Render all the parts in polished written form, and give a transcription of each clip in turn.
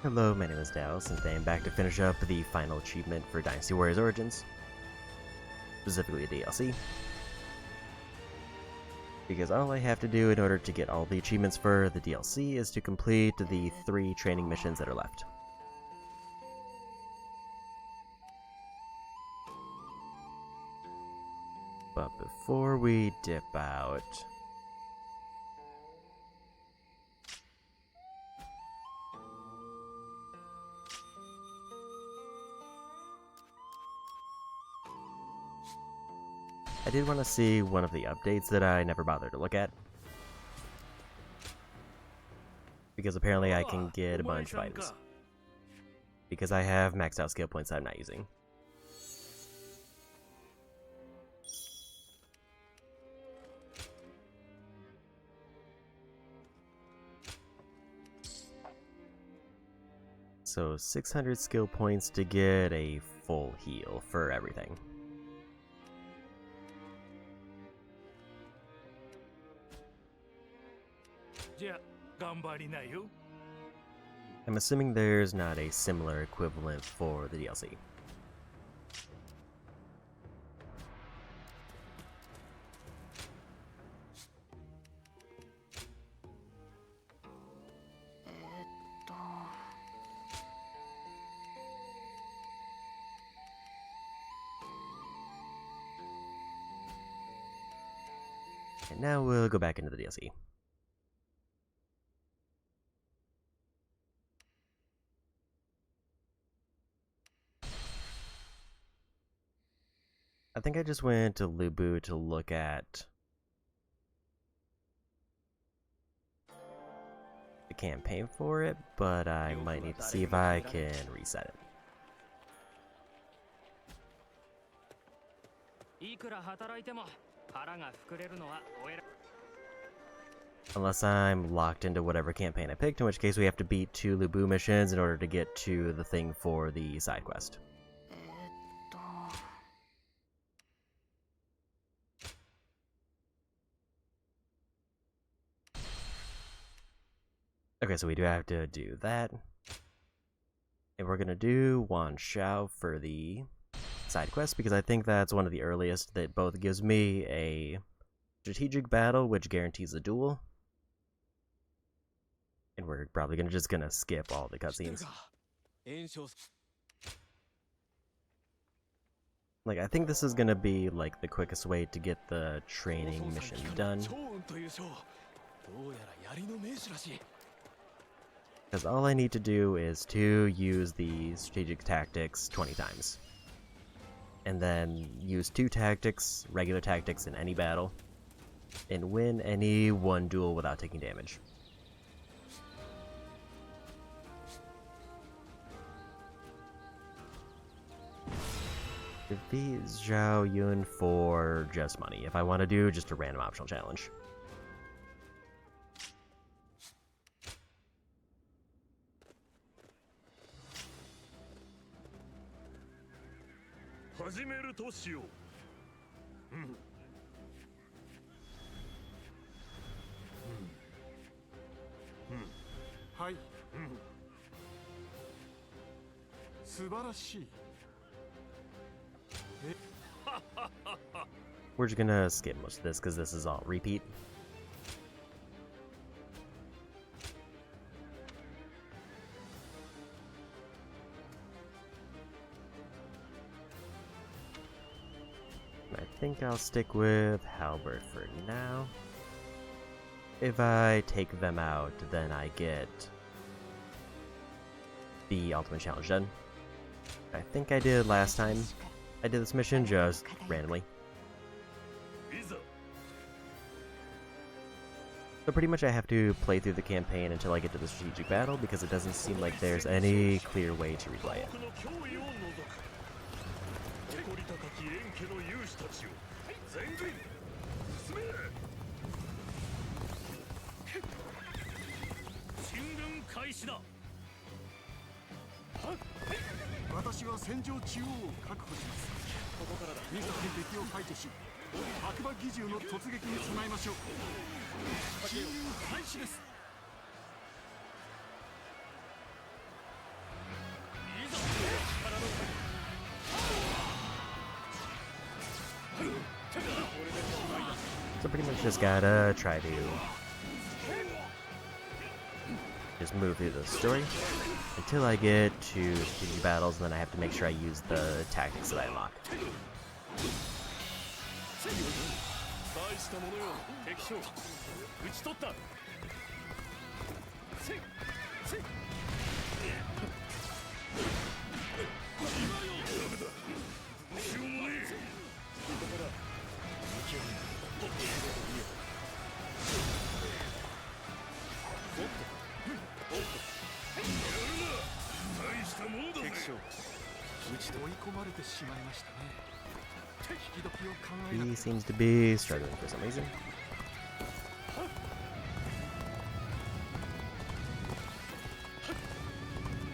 Hello, my name is Dallas, and today I'm back to finish up the final achievement for Dynasty Warriors Origins, specifically a DLC. Because all I have to do in order to get all the achievements for the DLC is to complete the 3 training missions that are left. But before we dip out, I did want to see one of the updates that I never bothered to look at. Because apparently I can get a bunch of items. Because I have maxed out skill points that I'm not using. So 600 skill points to get a full heal for everything. I'm assuming there's not a similar equivalent for the DLC. And now we'll go back into the DLC. I think I just went to Lubu to look at the campaign for it, but I might need to see if I can reset it. Unless I'm locked into whatever campaign I picked, in which case we have to beat 2 Lubu missions in order to get to the thing for the side quest. Okay, so we do have to do that. And we're gonna do Wan Shao for the side quest, because I think that's one of the earliest that both gives me a strategic battle, which guarantees a duel. And we're probably just gonna skip all the cutscenes. Like, I think this is gonna be like the quickest way to get the training mission done. Because all I need to do is to use the strategic tactics 20 times. And then use 2 tactics, regular tactics in any battle, and win any one duel without taking damage. Defeat Zhao Yun for just money, if I want to do just a random optional challenge. We're just gonna skip most of this because this is all repeat. I think I'll stick with Halberd for now. If I take them out, then I get the ultimate challenge done. I think I did last time I did this mission, just randomly. So pretty much I have to play through the campaign until I get to the strategic battle, because it doesn't seem like there's any clear way to replay it. pretty much just gotta try to just move through the story until I get to strategic battles, and then I have to make sure I use the tactics that I unlock. He seems to be struggling for some reason.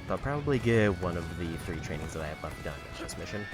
I'll probably get one of the 3 trainings that I have left done in this mission.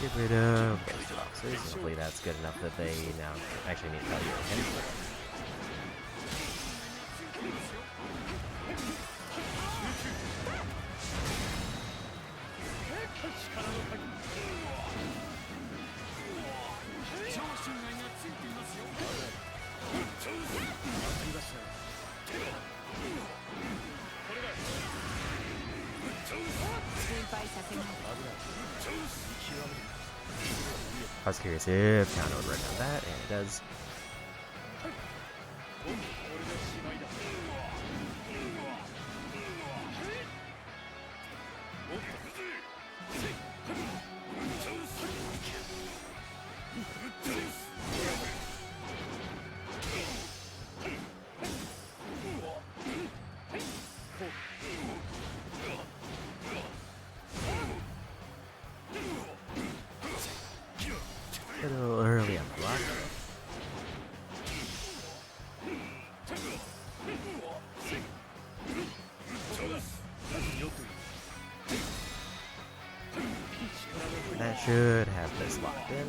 Get rid of those 2 officers. Hopefully that's good enough that they now actually need to tell you again. I was curious if Count would work on that, and it does. A little early on the block. That should have this locked in.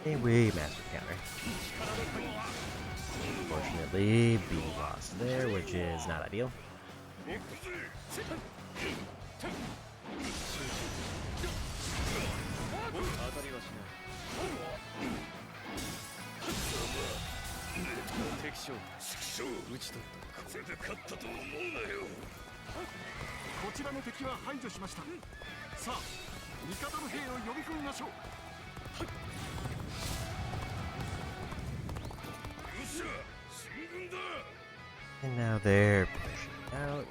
And we mastered counter. Unfortunately, B lost there, which is not ideal. And now they're pushing out.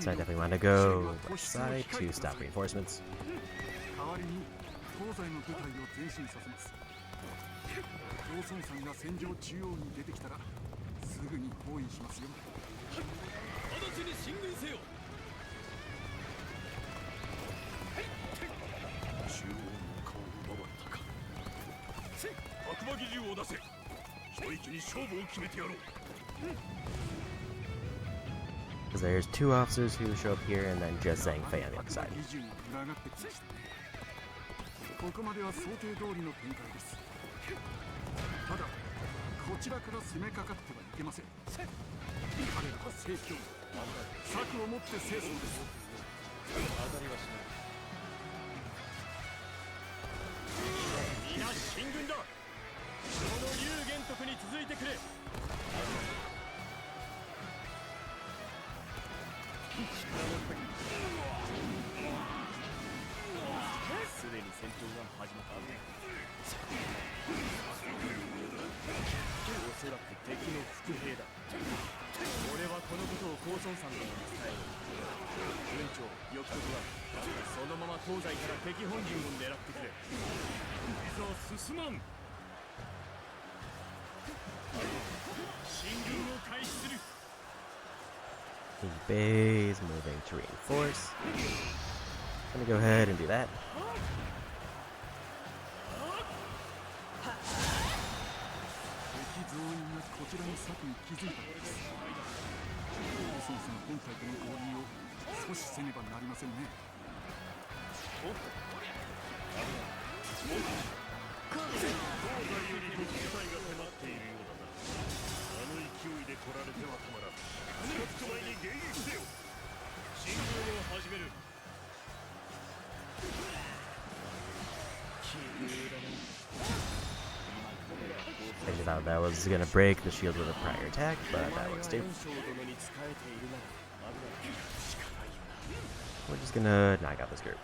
So I definitely want to go west side to stop reinforcements. Because there's 2 officers who show up here, and then just Zhang Fei on the other side. The bay is moving to reinforce. I'm gonna go ahead and do that. I thought that was gonna break the shield with a prior attack, but that works too. We're just gonna knock out this group.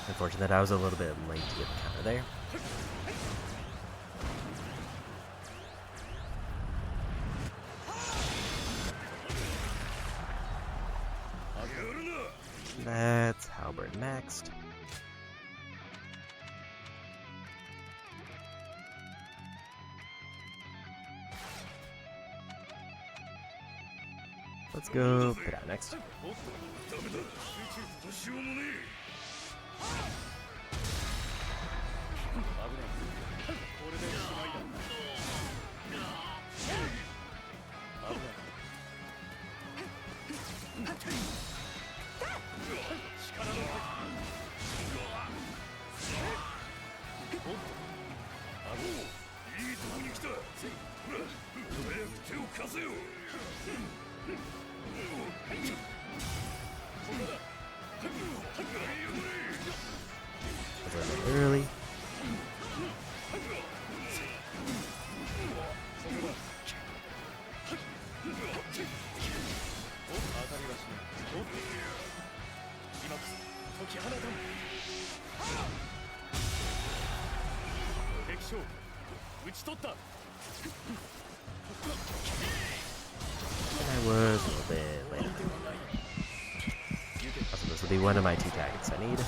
Unfortunate that I was a little bit late to get the counter there. That's Halberd maxed. Let's go put out next. Early. And I was a little bit late. Also, this will be one of my 2 targets I need.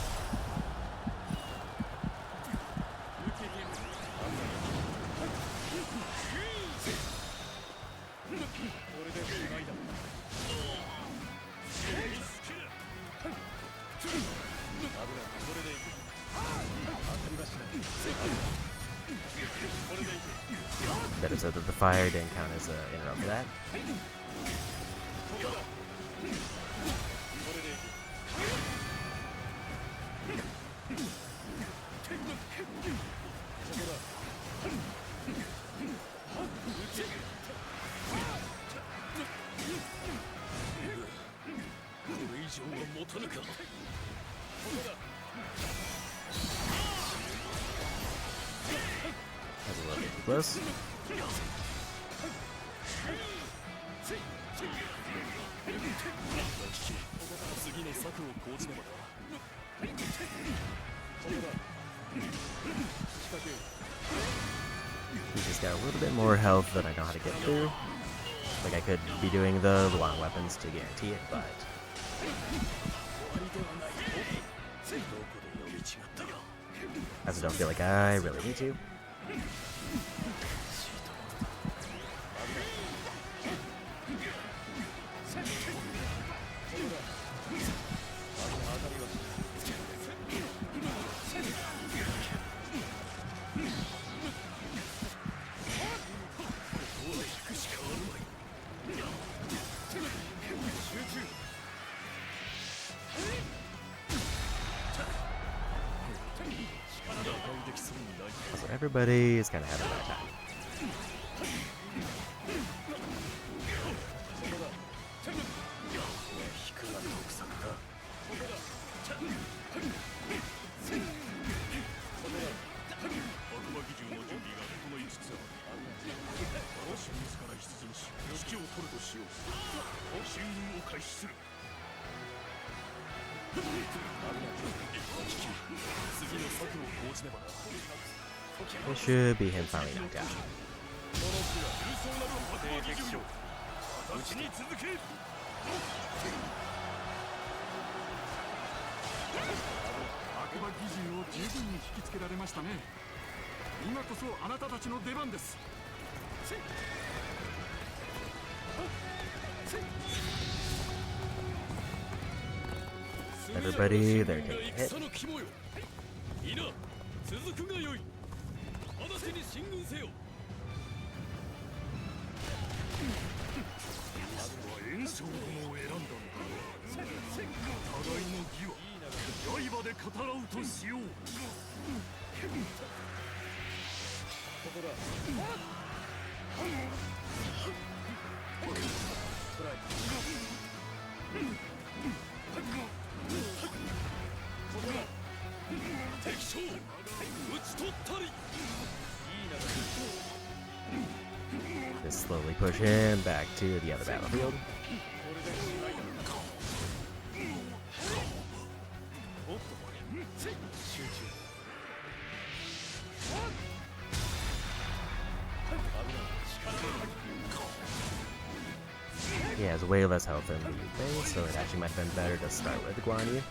Better so that the fire didn't count as an interrupt for that. That's a little bit too close. He's just got a little bit more health that I know how to get through. Like I could be doing the long weapons to guarantee it, but I just don't feel like I really need to. Everybody is kind of having a bad time. This should be him finally knocked out. Everybody, they're taking a hit. Just slowly push him back to the other battlefield. He has way less health than the thing, so it actually might have been better to start with Guan Yu.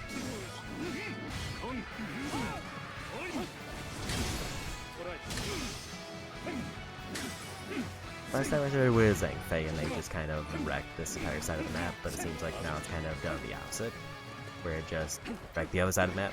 Last time I started with Zhang Fei and they just kind of wrecked this entire side of the map, but it seems like now it's kind of done the opposite, where it just wrecked the other side of the map.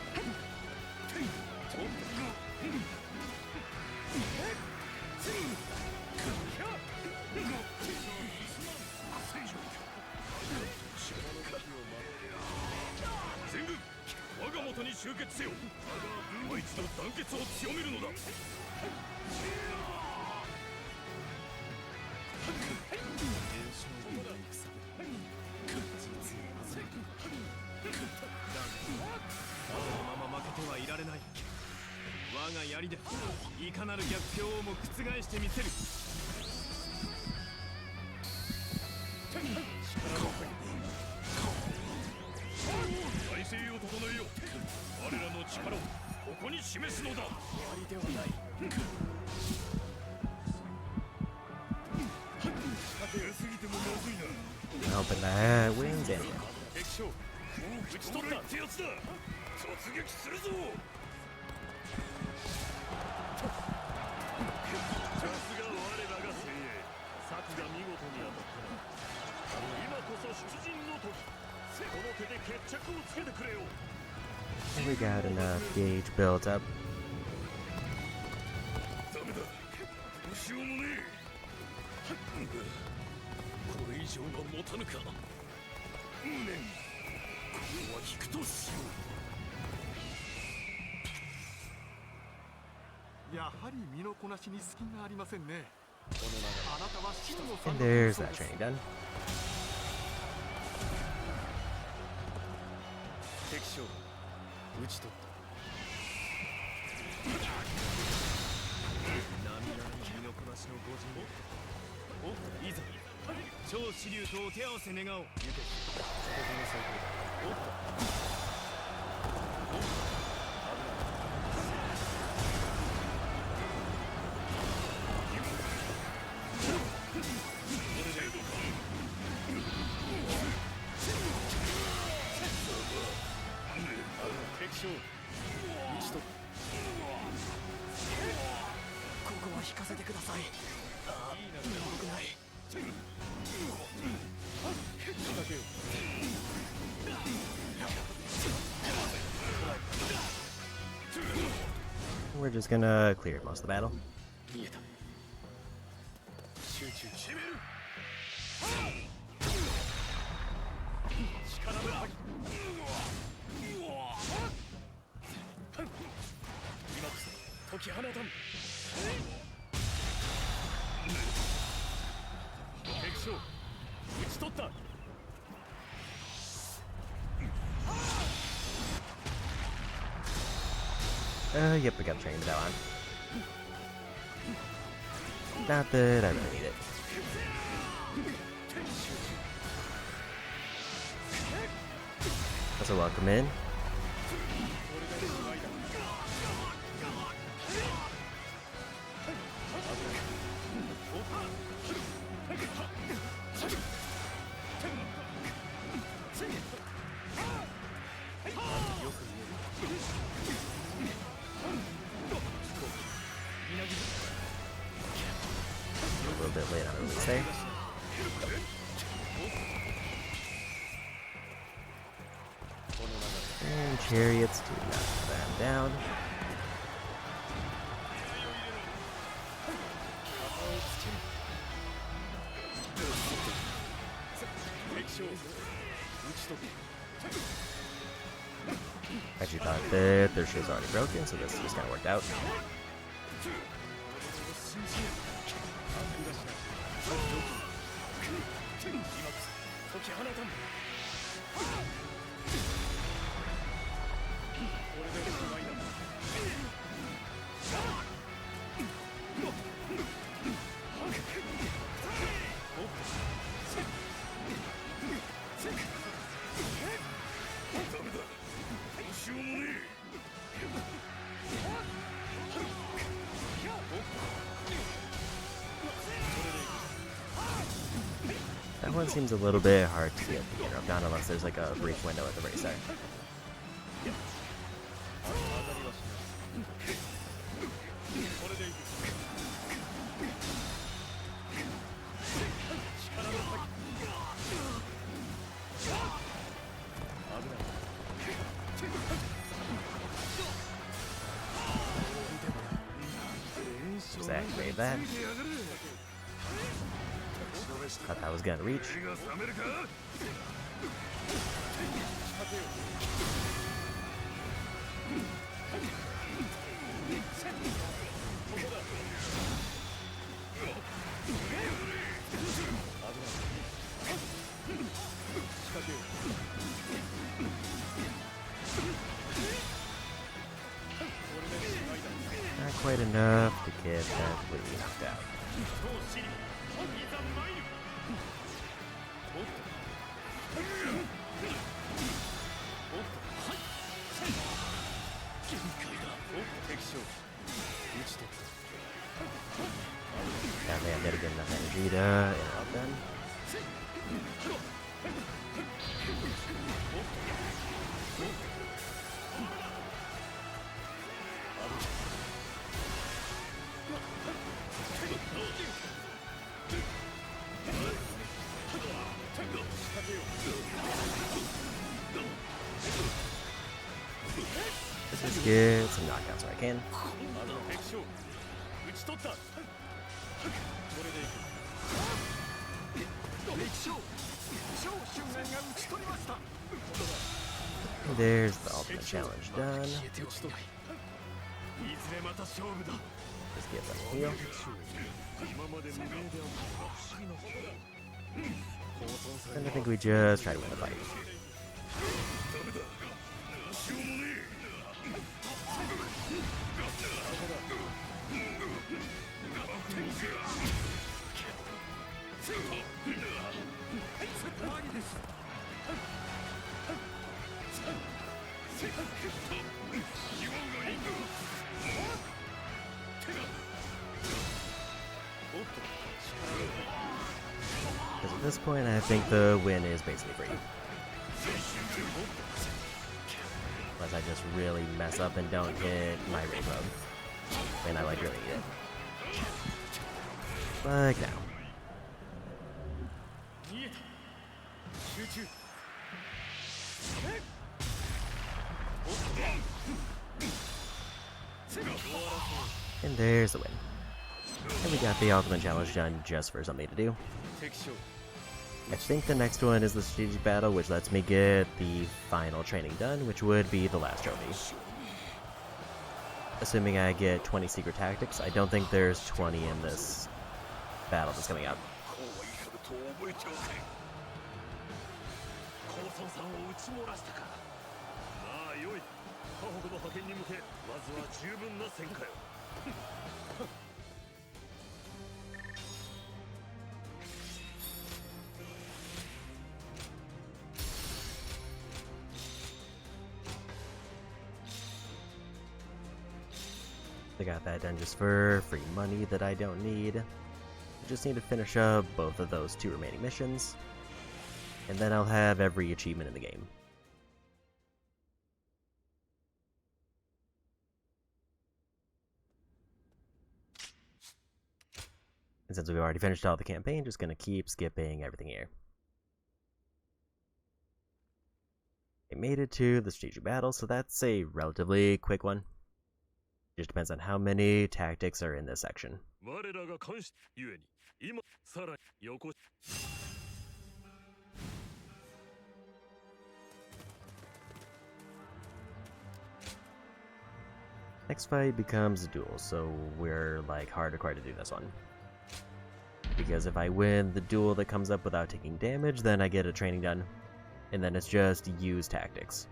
Open that wings in. We got enough gauge built up. And there's that training done. We're just gonna clear most of the battle. Yep, we got the training battle on. Not that I really need it. Also, welcome in. A little bit late on the release there. And chariots to knock them down. I actually thought that their shield's already broken, so this just kind of worked out. That one seems a little bit hard to get the interrupt on unless there's like a brief window at the very start. Just activate that. Thought that was gonna reach. Not quite enough to get that completely knocked out. Down there, I gotta get enough energy to interrupt them. Let's just get some knockouts where I can. There's the ultimate challenge done. Just get them heal. And I think we just try to win the fight. Because at this point, I think the win is basically free. Unless I just really mess up and don't hit my raid mode. And I like really need it. Like now. And there's the win. And we got the ultimate challenge done just for something to do. I think the next one is the strategic battle, which lets me get the final training done, which would be the last trophy. Assuming I get 20 secret tactics, I don't think there's 20 in this battle that's coming up. I got that done just for free money that I don't need. I just need to finish up both of those 2 remaining missions, and then I'll have every achievement in the game. And since we've already finished all the campaign, just gonna keep skipping everything here. I made it to the strategic battle, so that's a relatively quick one. Just depends on how many tactics are in this section. Next fight becomes a duel, so we're like hard required to do this one. Because if I win the duel that comes up without taking damage, then I get a training done. And then it's just use tactics.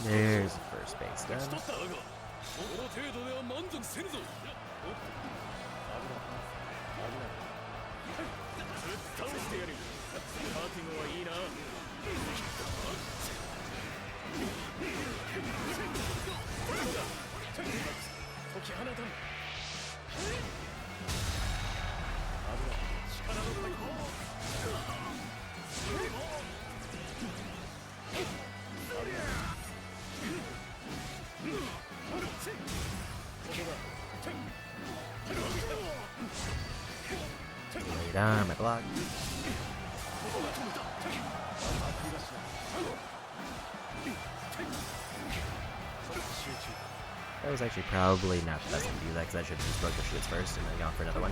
There's the first base done. Right on my block. That was actually probably not the best thing to do that, because I should have just broke the shields first and then gone for another one.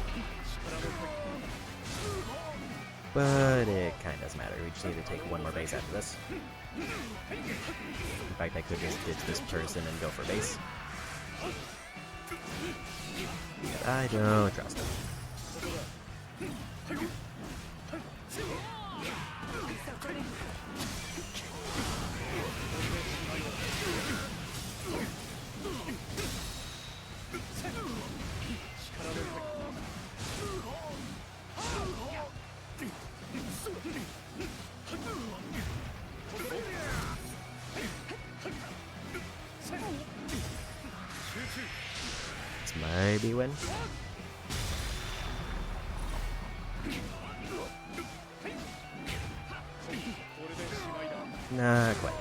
But it kind of doesn't matter, we just need to take one more base after this. In fact, I could just ditch this person and go for base. But I don't trust him. This might be win. Not quite.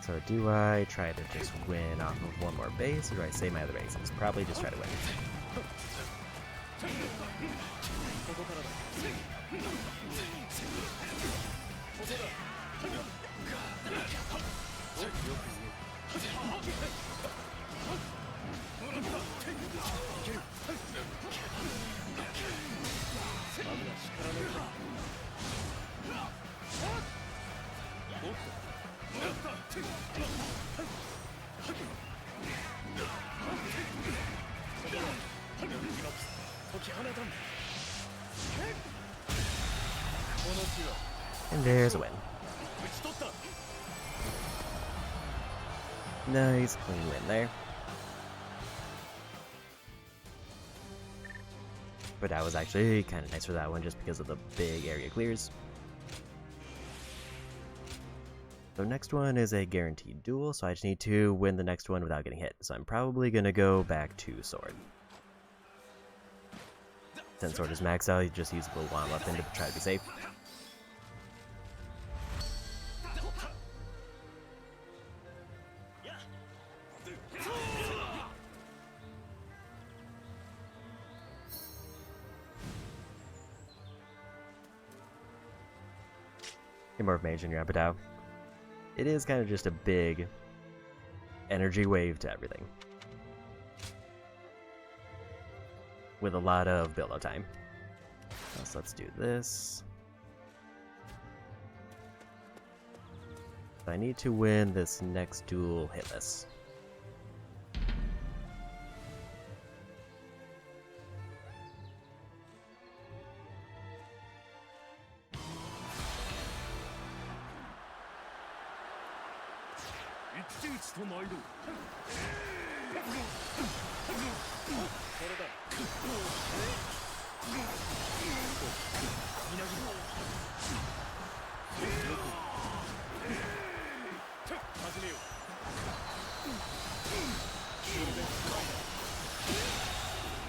So do I try to just win off of one more base, or do I save my other bases? Probably just try to win. And there's a win. Nice clean win there. But that was actually kind of nice for that one just because of the big area clears. So next one is a guaranteed duel, so I just need to win the next one without getting hit. So I'm probably going to go back to Sword. Since Sword is maxed out, you just use a little one left in to try to be safe. You're more of mage and you're Apatow. It is kind of just a big energy wave to everything, with a lot of build-up time. So let's do this. I need to win this next duel hitless.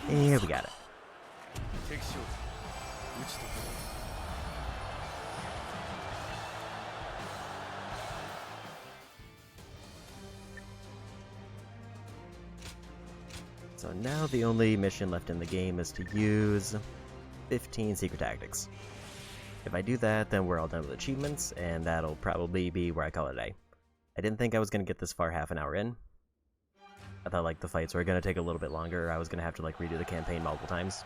And we got it. So now the only mission left in the game is to use 15 secret tactics. If I do that, then we're all done with achievements, and that'll probably be where I call it a day. I didn't think I was going to get this far half an hour in. I thought like the fights were going to take a little bit longer. I was going to have to like redo the campaign multiple times.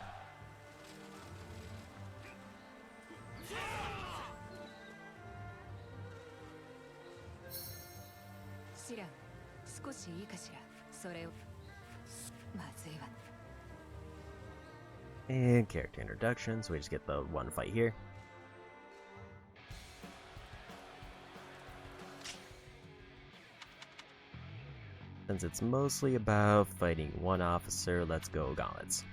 And character introduction, so we just get the one fight here. Since it's mostly about fighting one officer, let's go gauntlets.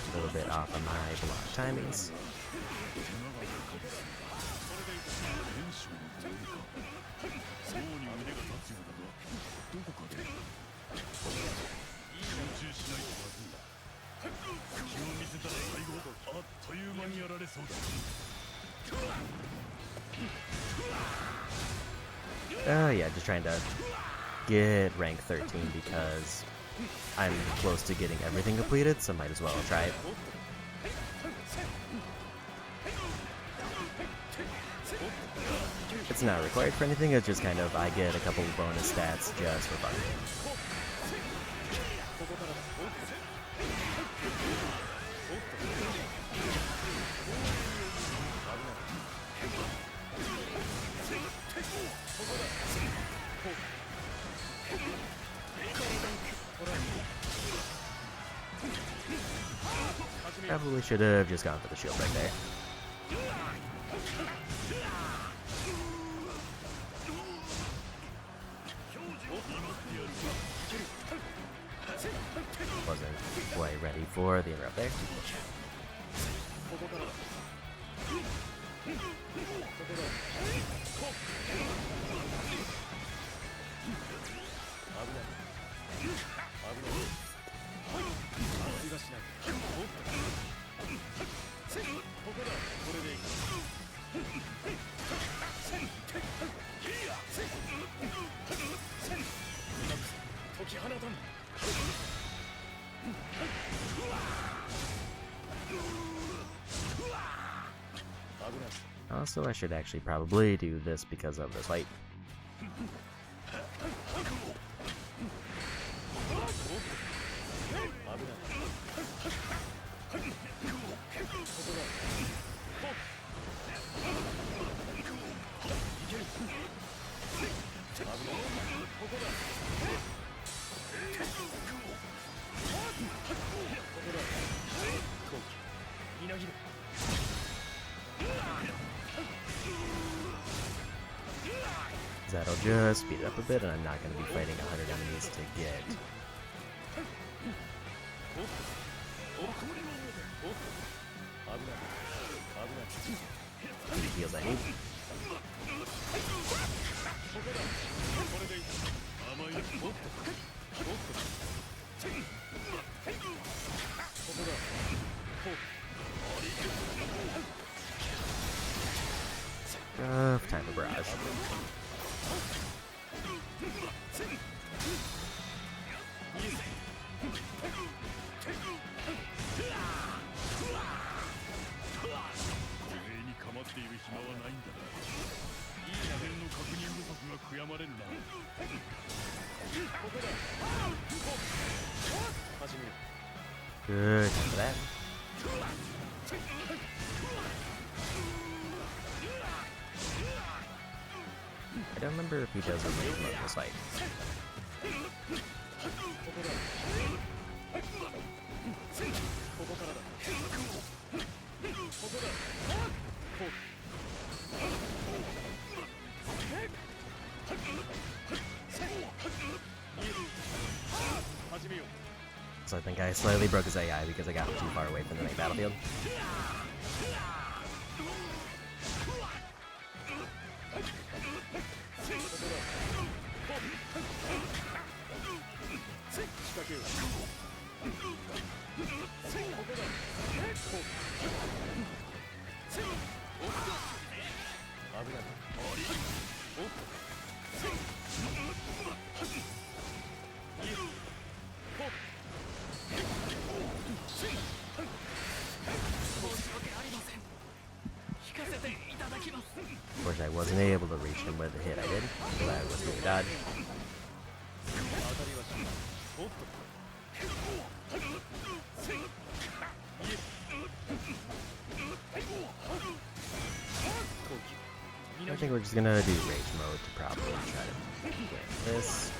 A little bit off of my block timings. Yeah, just trying to get rank 13 because I'm close to getting everything completed, so might as well try it. It's not required for anything, it's just kind of I get a couple of bonus stats just for fun. Probably should have just gone for the shield right there. Wasn't quite ready for the interrupt there. Also, I should actually probably do this because of this fight. That'll just speed it up a bit, and I'm not going to be fighting 100 enemies to get the heals I need. Time for barrage. Good for that. I don't remember if he does a rage mode in this fight. So I think I slightly broke his AI because I got him too far away from the main battlefield. Of course, I wasn't able to reach him with the hit I did, because I was doing dodge. I think we're just gonna do rage mode to probably try to get this.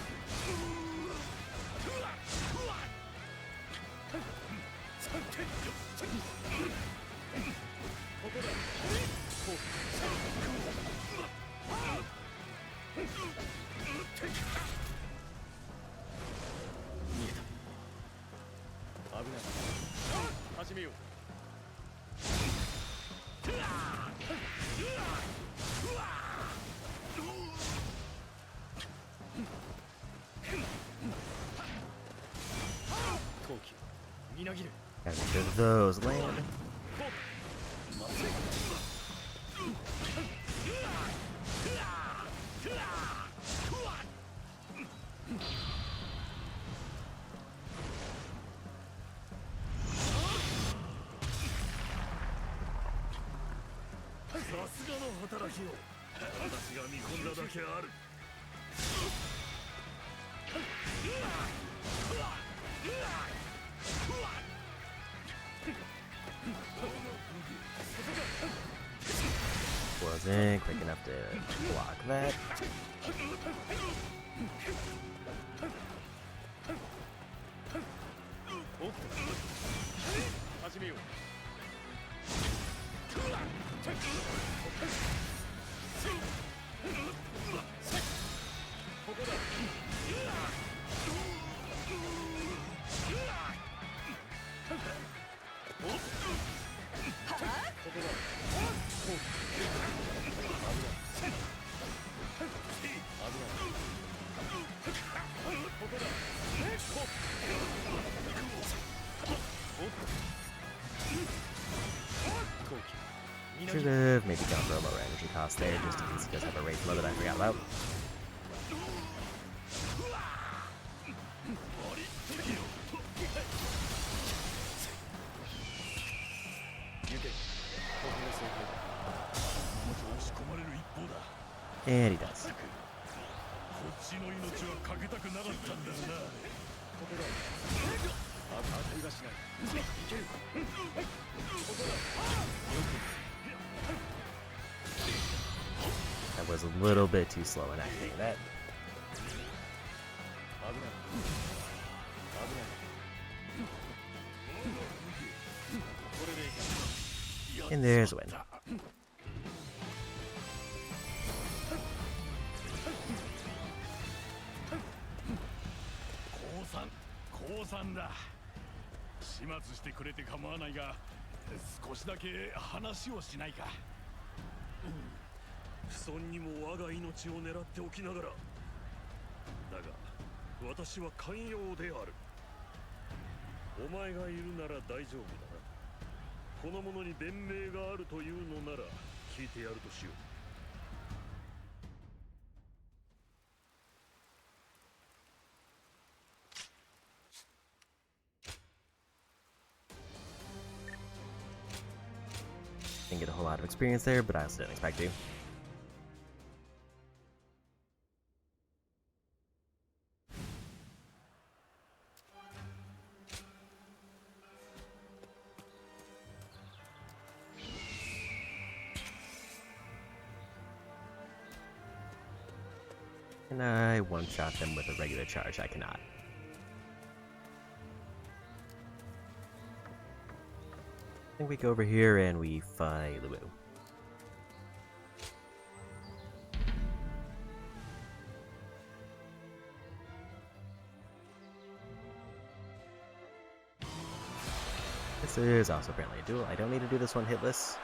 Gotta make sure those land. Wasn't quick enough to block that. Should have maybe gone for a lower energy cost there, just in case he does have a rage mode that I forgot about. And he does. I was a little bit too slow in activating that. And there's a win. 降参だ。始末してくれて構わないが、少しだけ話をしないか。不遜にも我が命を狙っておきながら。だが、私は寛容である。お前がいるなら大丈夫だな。この者に弁明があるというのなら聞いてやるとしよう。 Didn't get a whole lot of experience there, but I also didn't expect to. And I one-shot them with a regular charge. I cannot. I think we go over here and we fight Lubu. This is also apparently a duel. I don't need to do this one hitless.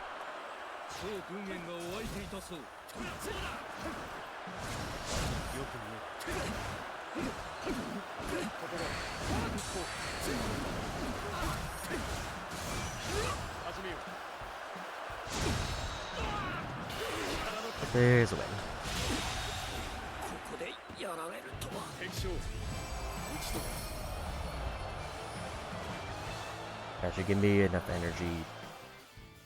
But there's a win. That should give me enough energy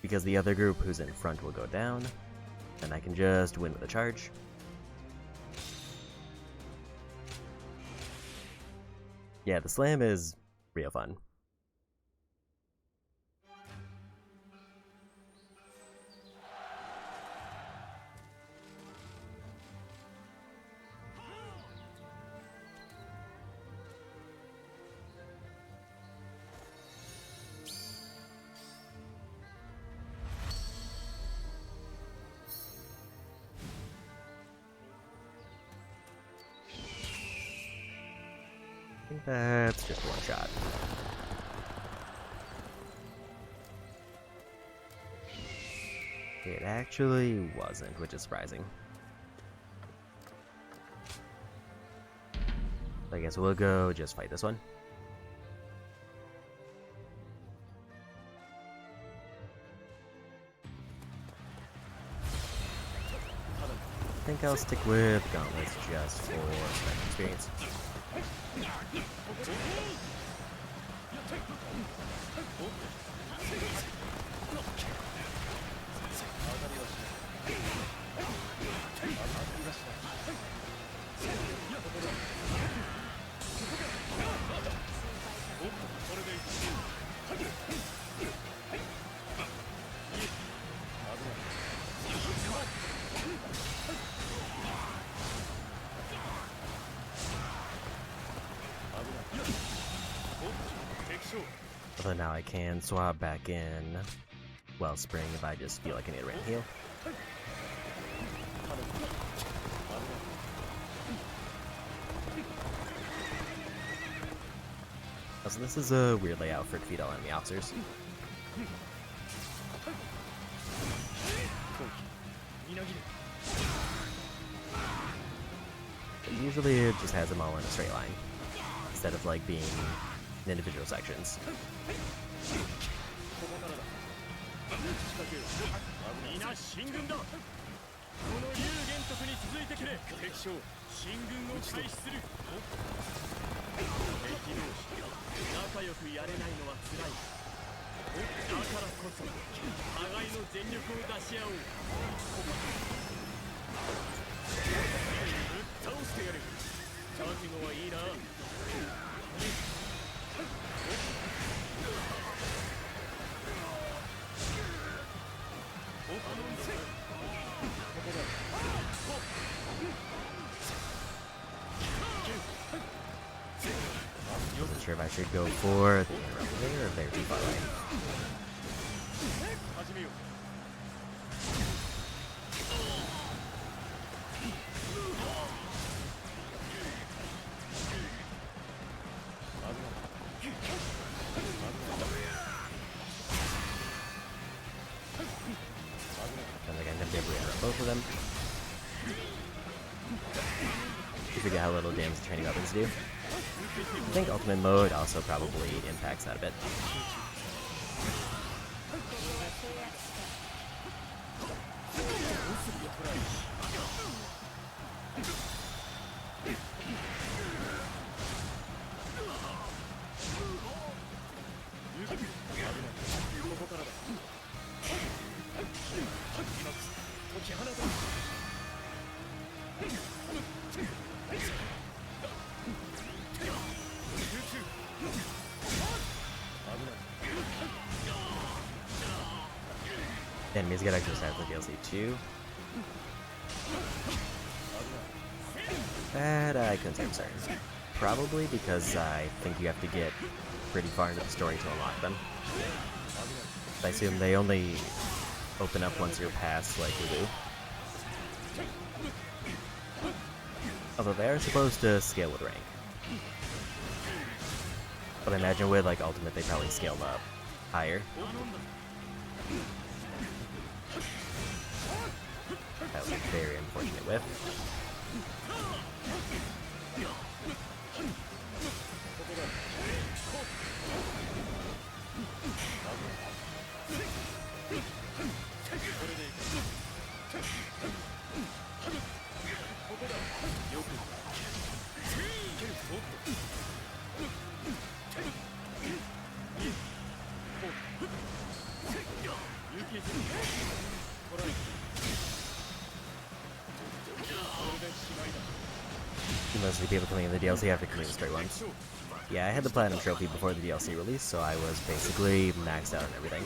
because the other group who's in front will go down, and I can just win with a charge. Yeah, the slam is real fun. I think that's just one shot. It actually wasn't, which is surprising. I guess we'll go just fight this one. I think I'll stick with gauntlets just for some experience. So now I can swap back in Wellspring if I just feel like I need a random heal. So this is a weird layout for defeat all enemy officers. But usually it just has them all in a straight line, instead of like being in individual sections. Not sure if I should go for the interrupt there or if they're too far away. both of them. You forget how little damage the training weapons do. I think ultimate mode also probably impacts that a bit. Enemies get extra stats in DLC too. That I couldn't say I'm certain. Probably because I think you have to get pretty far into the story to unlock them. I assume they only open up once you're past, like, Ulu. Although they are supposed to scale with rank. But I imagine with, like, Ultimate they probably scaled up higher. That was a very unfortunate whiff. Most of the people coming in the DLC have to complete the straight ones. Yeah, I had the Platinum Trophy before the DLC release, so I was basically maxed out on everything.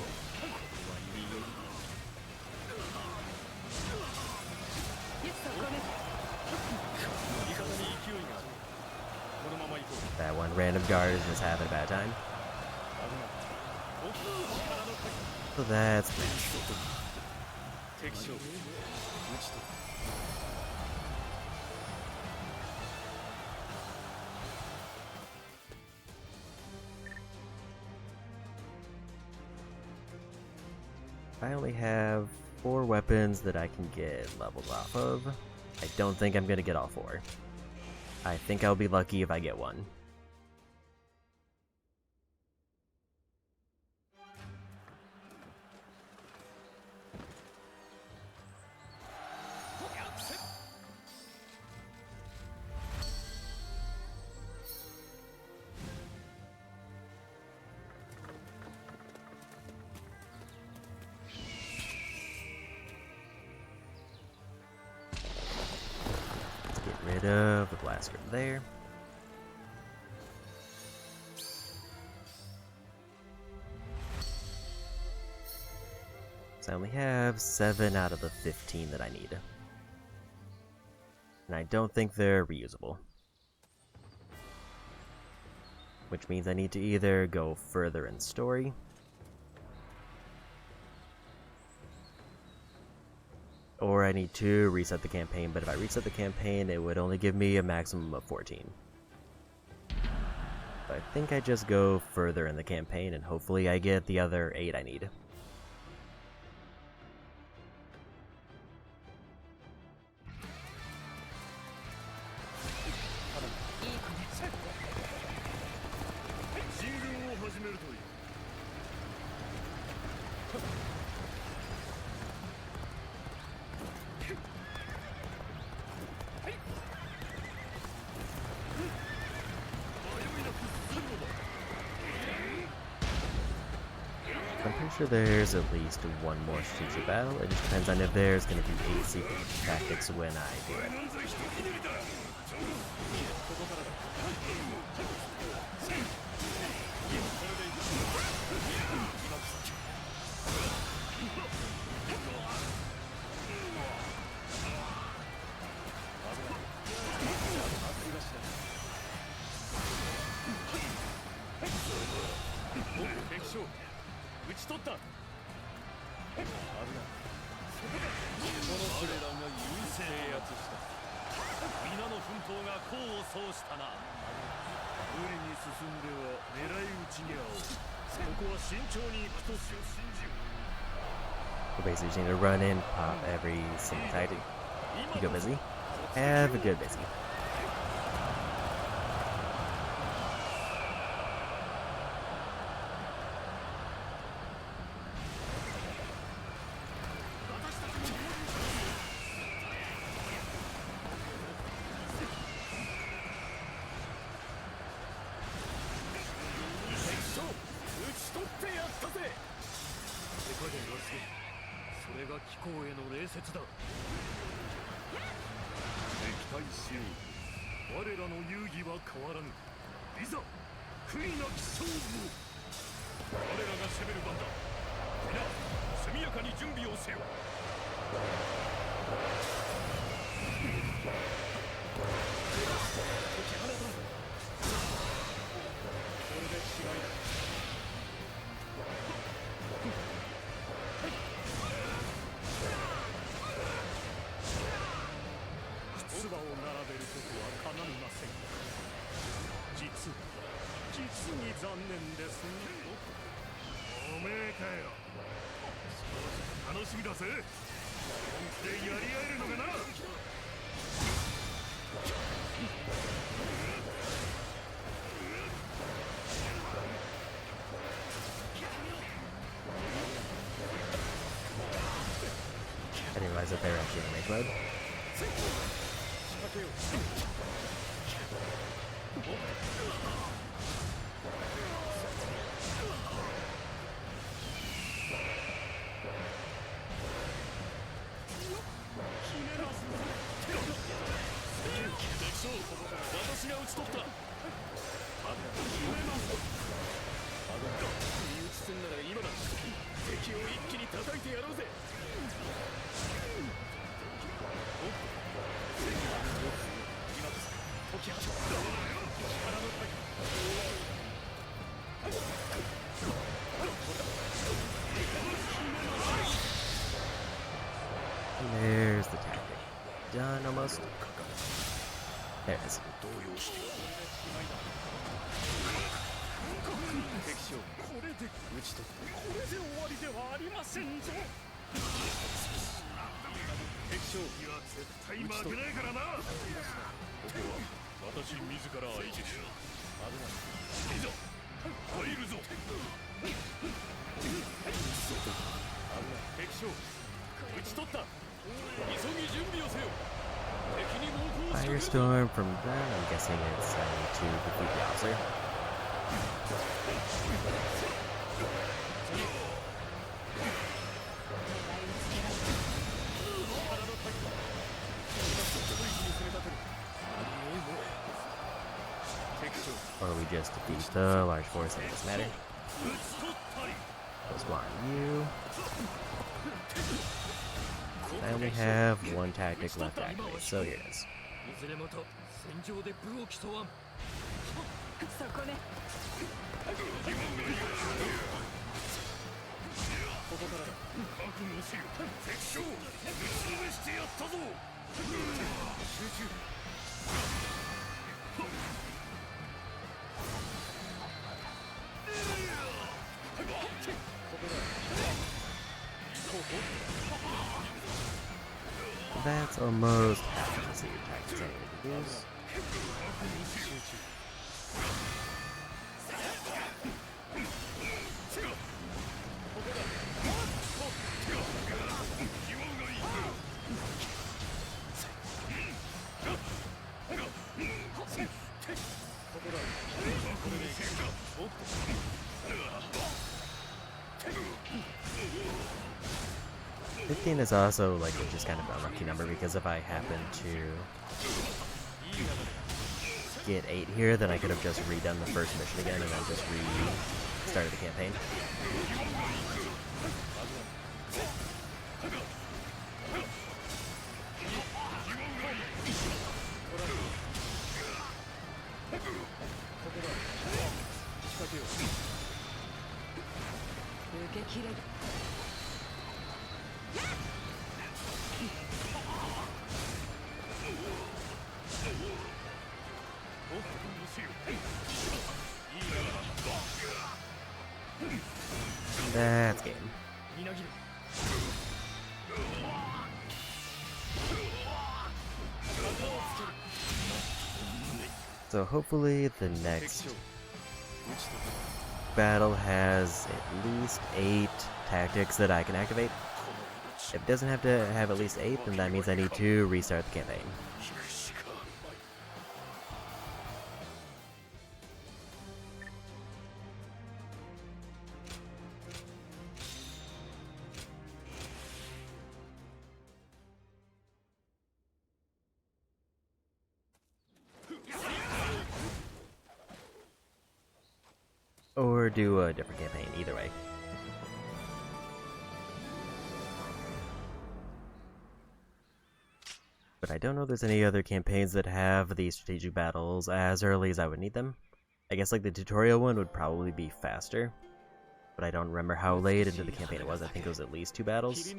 That one random guard is just having a bad time. So that's I only have 4 weapons that I can get levels off of. I don't think I'm gonna get all 4. I think I'll be lucky if I get one. Rid of the blaster there. So I only have 7 out of the 15 that I need. And I don't think they're reusable. Which means I need to either go further in story, or I need to reset the campaign, but if I reset the campaign, it would only give me a maximum of 14. So I think I just go further in the campaign, and hopefully I get the other 8 I need. I'm pretty sure there's at least one more strategic battle. It just depends on if there's going to be 8 secret tactics when I do it. We basically just need to run in, pop every single tactic. You go busy. Have a good busy. I didn't realize that they were actually in rage mode. There's the tactic. Done almost. There it is. Firestorm from that, I'm guessing it's I need to defeat the officer. Or we just defeat the large force, it doesn't matter. Plus one you. I only have one tactic left to activate, so here it is. That's almost half the secret tactics I need to use. $15 is also like just kind of an unlucky number because if I happen to get 8 here, then I could have just redone the first mission again and then just restarted the campaign. That's So hopefully the next battle has at least 8 tactics that I can activate. If it doesn't have to have at least 8, then that means I need to restart the campaign. Or do a different campaign, either way. But I don't know if there's any other campaigns that have these strategic battles as early as I would need them. I guess like the tutorial one would probably be faster, but I don't remember how late into the campaign it was. I think it was at least 2 battles.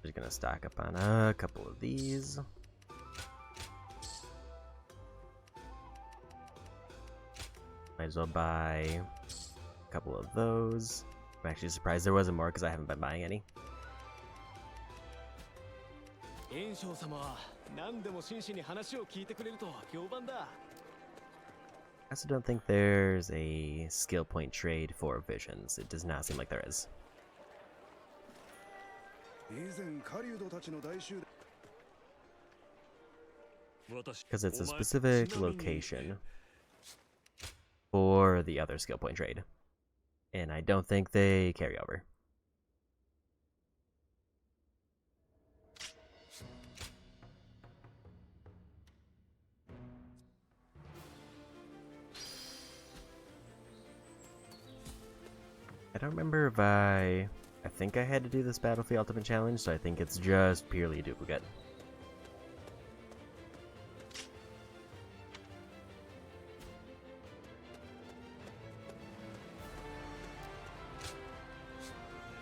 Just gonna stock up on a couple of these. Might as well buy a couple of those. I'm actually surprised there wasn't more because I haven't been buying any. I also don't think there's a skill point trade for visions. It does not seem like there is. Because it's a specific location for the other skill point trade. And I don't think they carry over. I don't remember if I think I had to do this Battlefield Ultimate Challenge, so I think it's just purely a duplicate.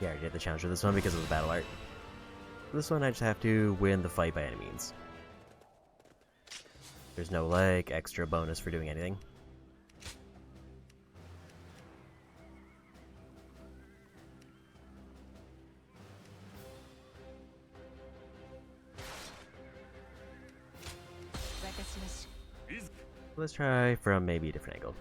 Yeah, I already did the challenge for this one because of the battle art. This one I just have to win the fight by any means. There's no like extra bonus for doing anything. Let's try from maybe a different angle.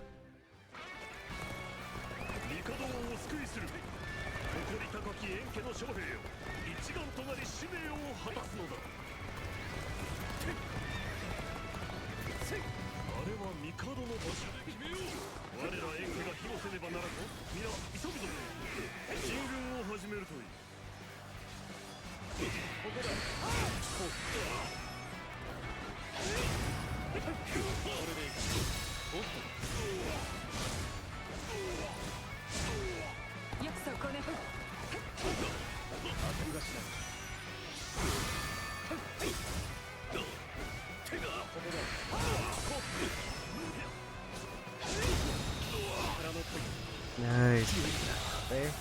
Nice. There.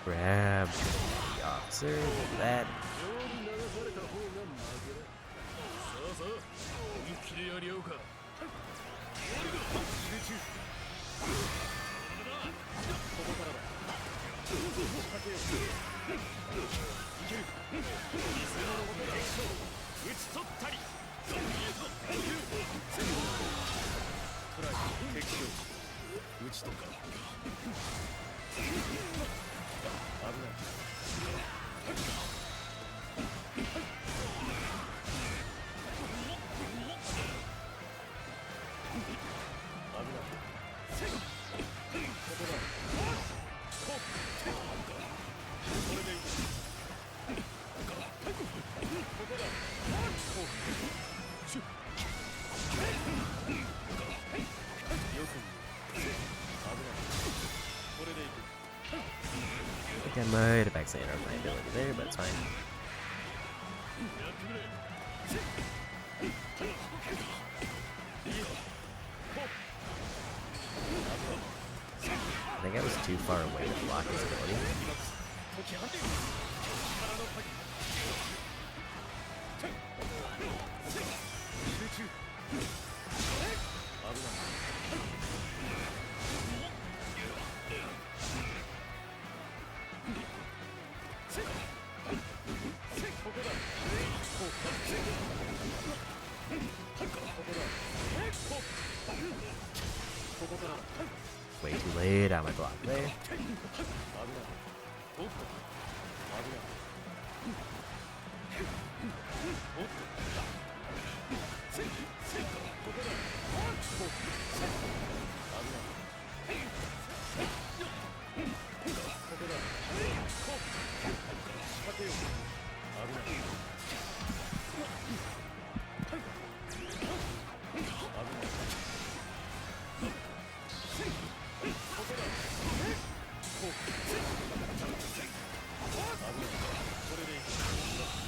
Grab the officer with that. I think I might have accidentally earned my ability there, but it's fine. I think I was too far away to block his ability. Way too late on my block there.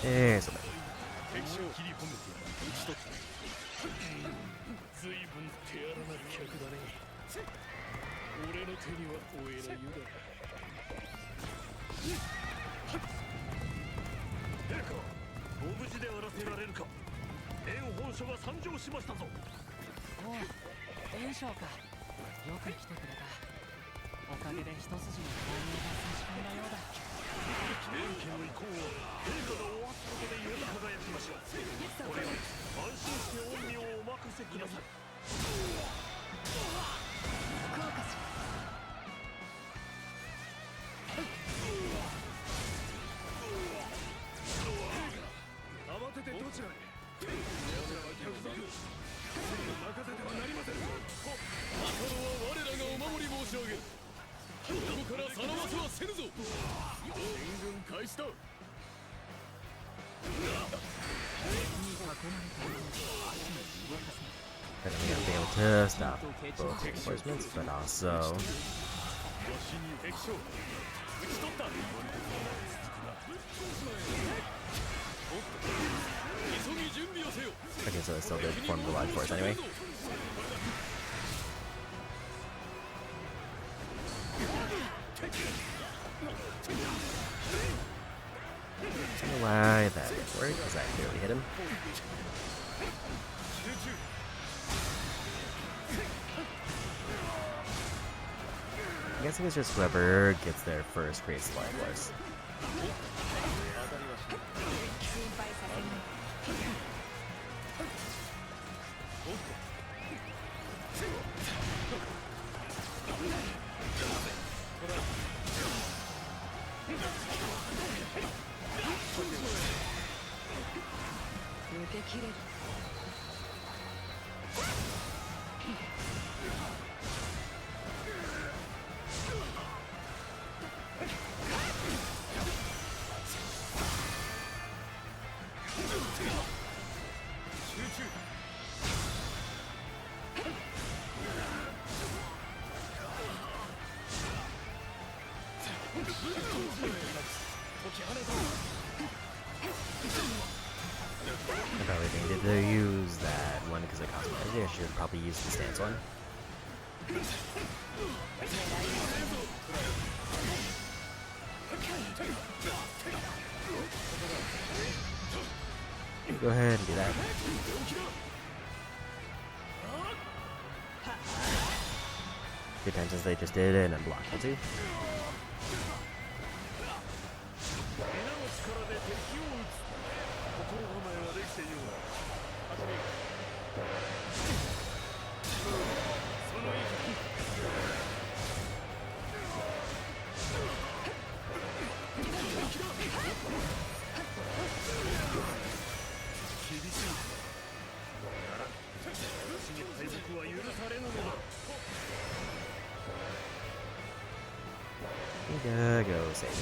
There's a bit. 随分手荒な客だね。俺の手には負えないよだ。陛下、ご無事であらせられるか。燕本所が参上しましたぞ。おう、燕将か。よく来てくれた。おかげで一筋の購入が差し込んだようだ。燕家の意向は陛下が終わったことでより輝きましょう。これより安心して御身をお任せください。効果し慌ててどちらへ。奴らは客族。任せてはなりません。マカロは我らがお守り申し上げる。ここからさらわせはせぬぞ。援軍開始だ。 I'm gonna be able to stop both reinforcements, but also okay, so it's still good form the large force anyway. I don't know why that didn't work, because I clearly hit him. I'm guessing it's just whoever gets there first creates the life force. I probably needed to use that one because it cost me energy. I should probably use the stance one. Go ahead and do that. Good times since they just did it and unblocked it too. Go save him.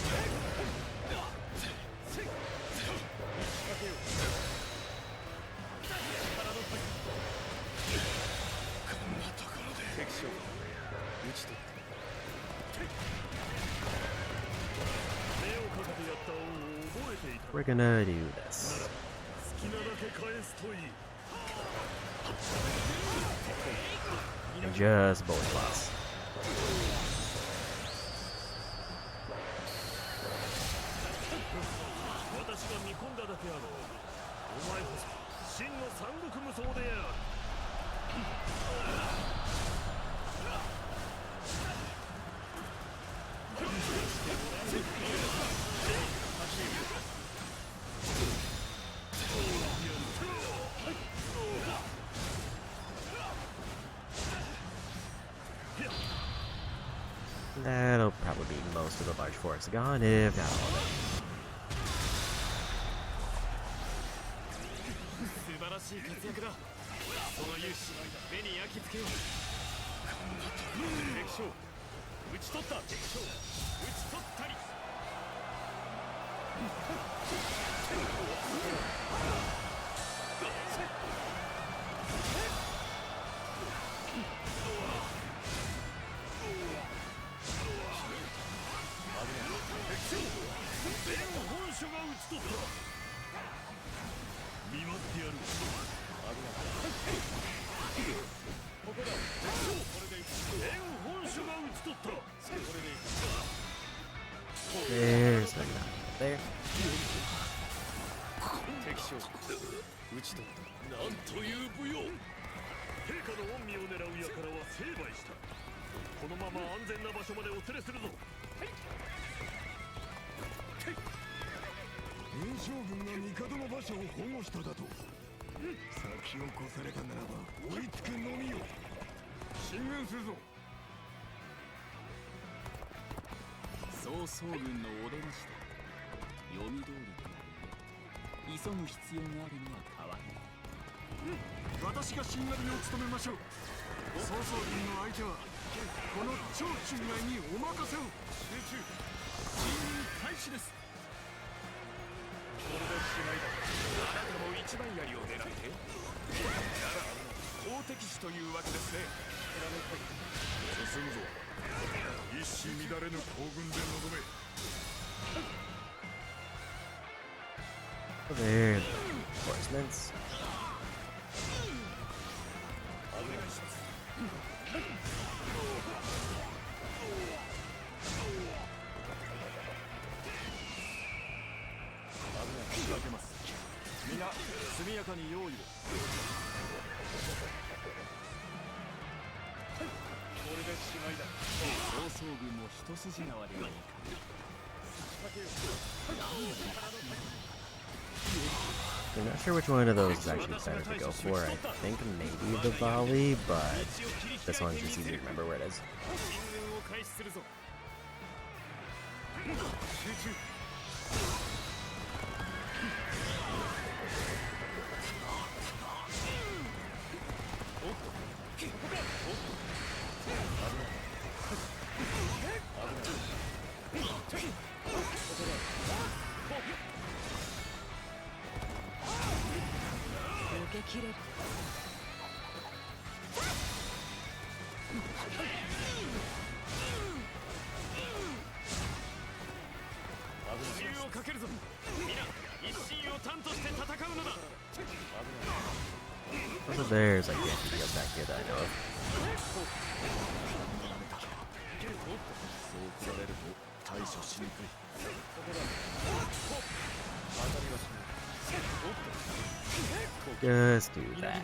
We're gonna do this. And just bullet class. 私が見込んだだけあろう。お前こそ真の三国無双である。That'll probably be most of the large force gone, if not all of it. 素晴らしい活躍だ。その勇姿、目に焼き付けよう。敵将、討ち取った。敵将、討ち取ったり。全本書が討ち取った。見舞ってやる。ここだ。これで全本書が討ち取った。これで There's the nut there. 敵将討ち取った。なんという武勇。陛下の御身を狙う輩は成敗した。このまま安全な場所までお連れするぞ。袁将軍が帝の馬車を保護しただと。先を越されたならば追いつくのみよ。進軍するぞ。曹操軍のお出ましだ。読み通りとなる。急ぐ必要があるのは変わらない。私がしんがりを務めましょう。曹操軍の相手はこの長中外にお任せを。集中。進軍開始です。これでしまいだ。あなたも一番槍を狙って。なら好敵手というわけですね。進むぞ。一糸乱れぬ行軍で臨め。There's reinforcements. お願いします。仕掛けます。皆速やかに用意を。これでしまいだ。曹操軍も一筋縄ではいかない。 I'm not sure which one of those is actually better to go for. I think maybe the volley, but this one's just easy to remember where it is. 進軍を開始するぞ。集中。 受け切れる。銃をかけるぞ。皆一心を担として戦うのだ。 Also, there's like the NPCs back here that I know of. そう来られると対処しにくい。 Just do that.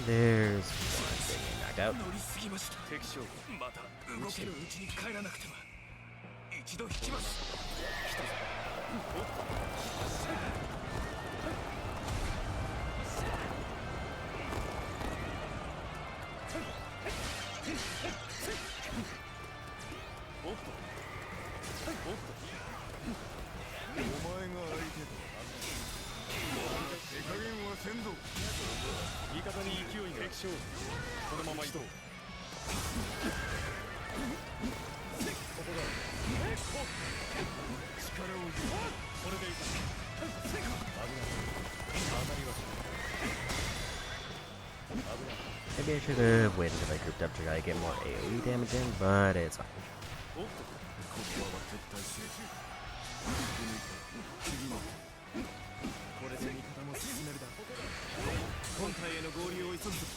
There's one thing knocked out. 乗りすぎました。敵将、また動けるうちに帰らなくては。一度引きます。おっと。お前が相手だ。手加減はせんぞ。味方に勢いが敵将このまま移動ここだ力を入れこれでいく危ない当たりはしない危ない Maybe I should have waited until I grouped up to try to get more AoE damage in, but it's fine. おっとここは撤退せ次のこれで味方も進めるだ本体への合流を急ぐぞ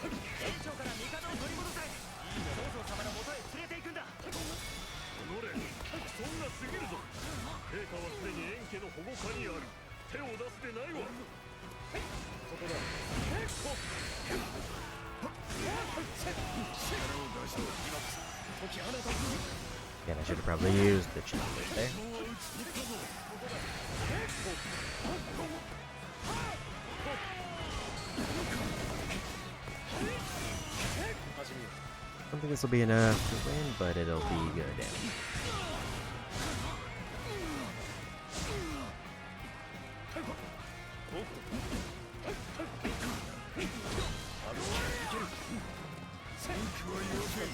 園長から味方を取り戻せ。いいね、王女様の元へ連れて行くんだ。乗れそんなすぎるぞ陛下はすでに円家の保護下にある手を出すでないわここだ解き放た Again, I should have probably used the challenge there. 始めよ I don't think this will be enough to win, but it'll be good damage. おっと文句は言わせん。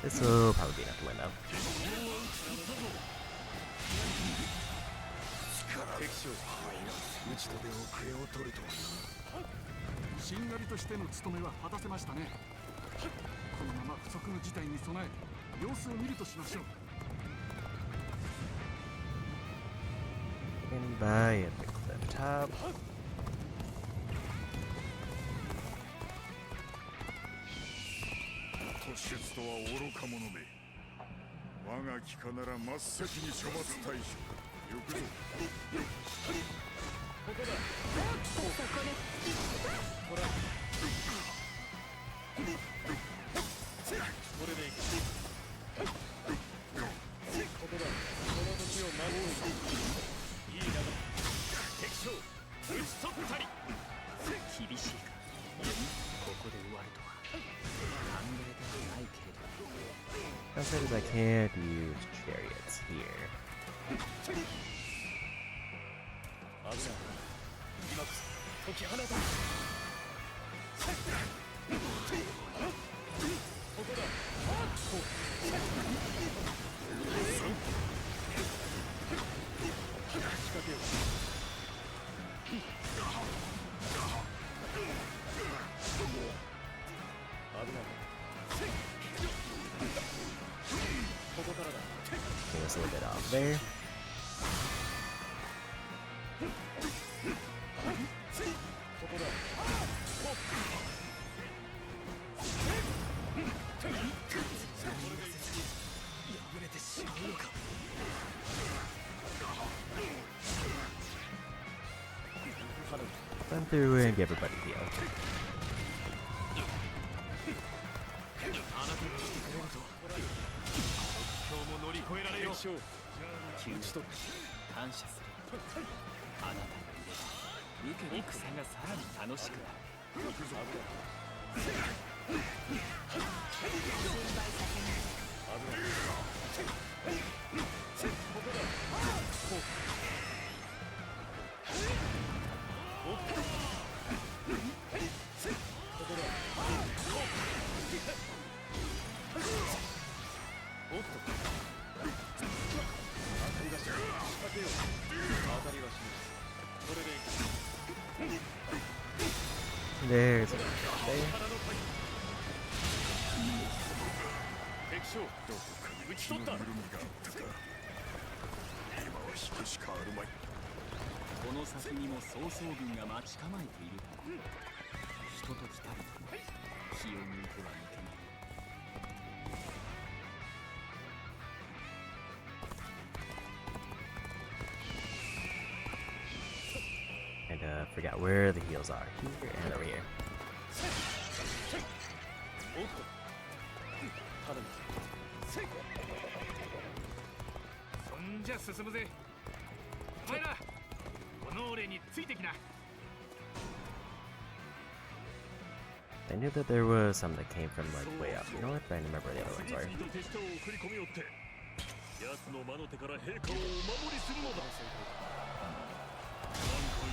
This will probably be enough to win, though. 敵将打ち立てをクエを取るとはな。しんがりとしての務めは果たせましたね。このまま不測の事態に備え様子を見るとしましょう。 And by at the cliff top. 突出とは愚か者め。我が機下なら真っ先に処罰対象。行くぞ。ここだこれでいくここだこの時を守るいい流れ敵将打ち取ったり厳しいかここで終わるとは考えたくないけれど Downside is I can't use chariots here. 危ない今こそ解き放たここだ仕掛けよう危ないここからだ Take us a little bit off there. ここだ破れてしまうのか Run through and get everybody healed. あなたがしてくれると今日も乗り越えられよう急に感謝するあなたがいれば受け戦がさらに楽しくなるおっと当たりがしない仕掛けよう当たりはしないこれでいく There's a there. 敵将どこかに打ち取った気の緩みがあったか。今は引くしかあるまい。この先にも曹操軍が待ち構えているからひとときたりとも気を抜いてはいけない And forgot where the heals are. Here and over here. おっと頼むそんんじゃ進むぜ。お前らこの俺についてきな。 I knew that there was some that came from like way up north, but I didn't remember where the other ones 次 are. 々と手下を送り込みよって奴の魔の手から陛下をお守りするのだ。なんか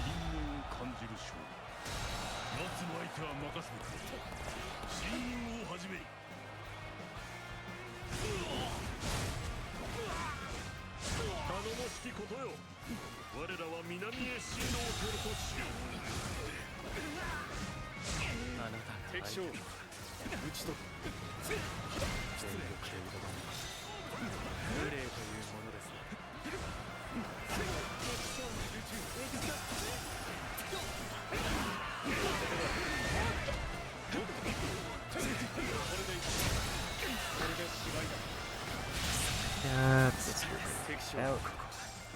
因縁を感じる将軍。奴の相手は任せてくれ。親友をはじめ頼もしきことよ。我らは南へ進路を取ると知る。あなたが敵将討ち取全力で挑まれます。無礼というものですね。This group 敵将 out.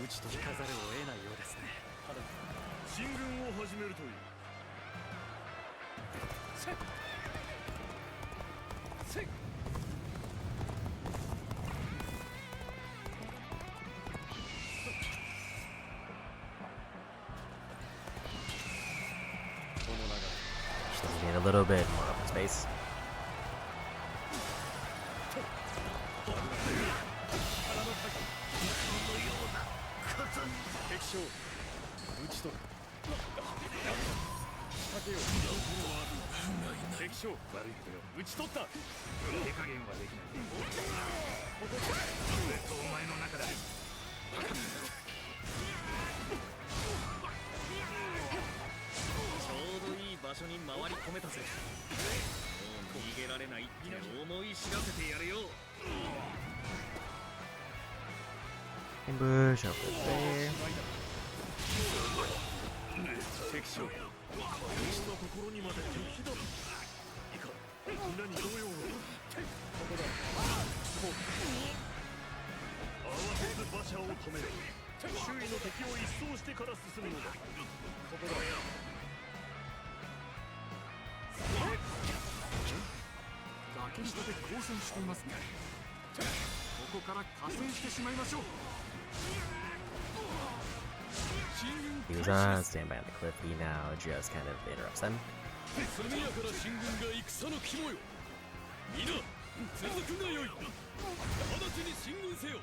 討ち取りかざるを得ないようですね。進軍を始めるという。Just need a little bit more open space. 敵将討ち取る。仕掛けよう。敵将悪いことよ。討ち取った。手加減はできない。俺とお前の中だ。ちょうどいい場所に回り込めたぜ。もう逃げられないって思い知らせてやるよ。 Ambush over there. 敵将こんなところにまで敵だ。いか皆に同様の。ここだ。慌てず馬車を止める。周囲の敵を一掃してから進むのだ。ここだ。崖下で交戦していますね。ここから加勢してしまいましょう。 He was on standby on the cliff. He now just kind of interrupts them. 速やから進軍が戦の肝よ。皆続くがよい。直ちに進軍せよ。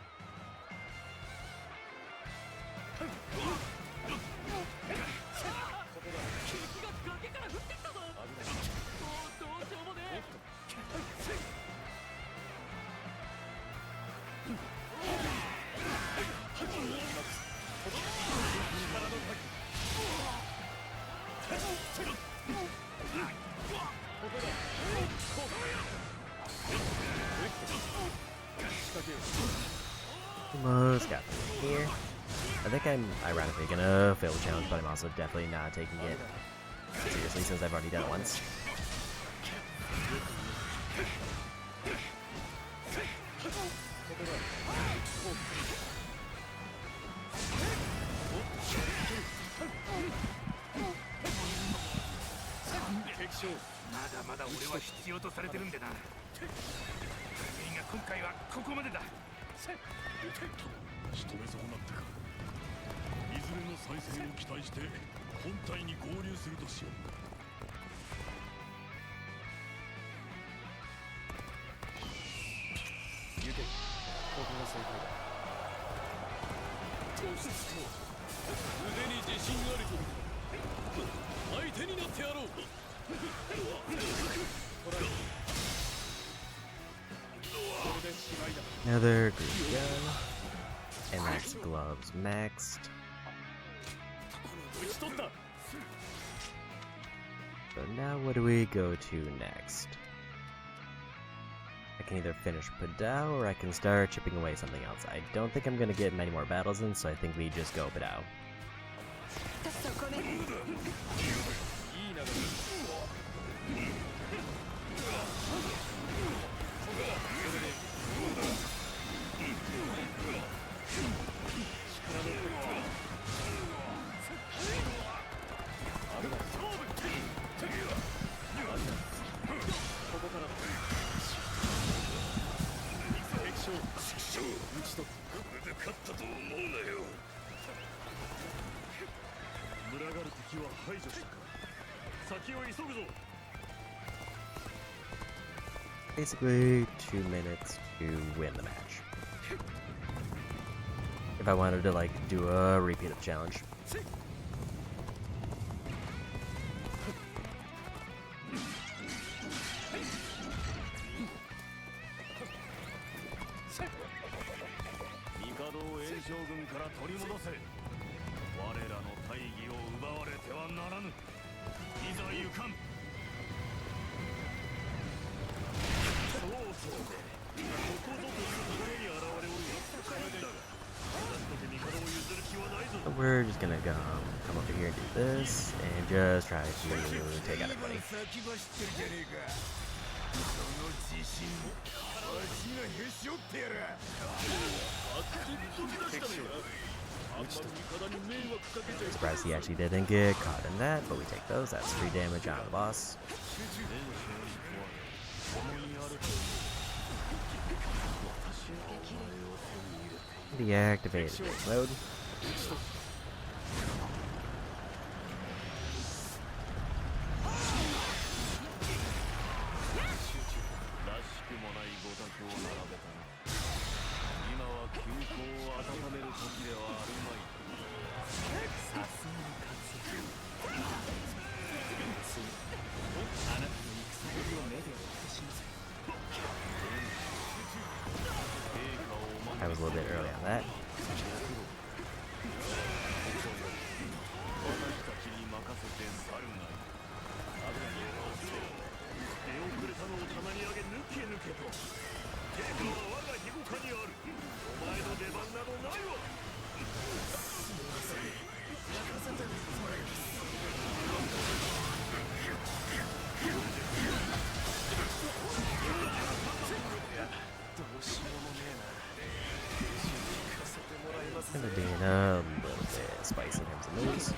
敵が崖から降ってきたぞ。もうどうしようもねえ。 Almost got through here. I think I'm ironically gonna fail the challenge, but I'm also definitely not taking it seriously since I've already done it once.敵将まだまだ俺は必要とされてるんでな。みんな今回はここまでだ。仕留め損なったか。いずれの再戦を期待して本体に合流するとしよう。行け。ここが正解だ。突出と腕に自信ありと相手になってやろう。 Another group gun. And that's gloves maxed. So now what do we go to next? I can either finish Padao or I can start chipping away something else. I don't think I'm gonna get many more battles in, so I think we just go Padao. 排除したか。先を急ぐぞ。 Basically, 2 minutes to win the match. If I wanted to, like, do a repeat of the challenge. So we're just gonna come over here and do this, and just try to take out everybody. Surprised he actually didn't get caught in that, but we take those. That's 3 damage on the boss. Deactivated mode. I was a little bit early on that. Kind of being a little bit spicy in terms of moves.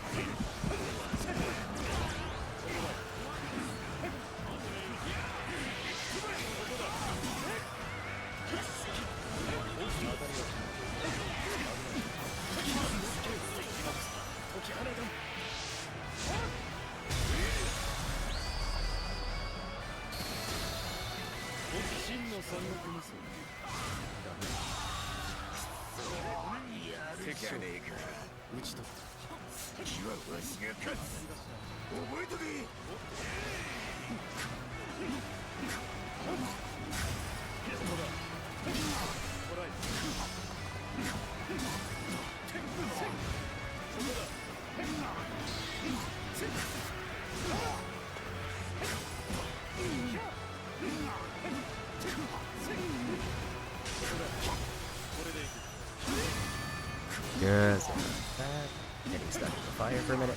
Just like that. Getting stuck in the fire for a minute.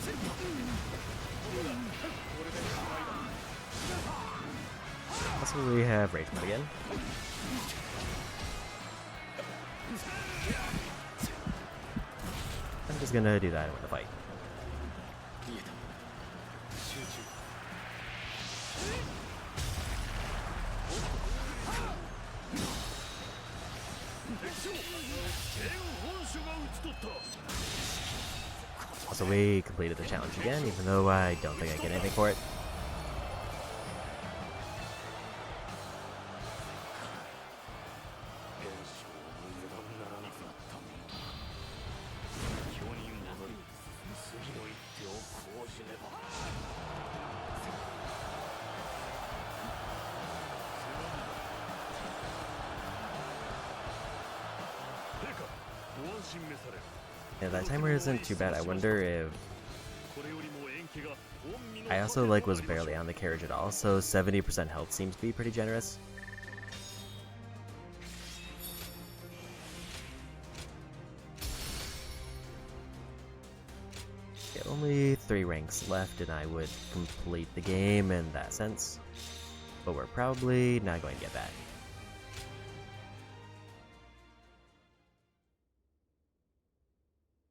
Also, we have Rage Mode again. I'm just gonna do that and win the fight. Also, we completed the challenge again, even though I don't think I get anything for it. Yeah, that timer isn't too bad. I wonder if... I also was barely on the carriage at all, so 70% health seems to be pretty generous. Yeah, only 3 ranks left and I would complete the game in that sense. But we're probably not going to get that.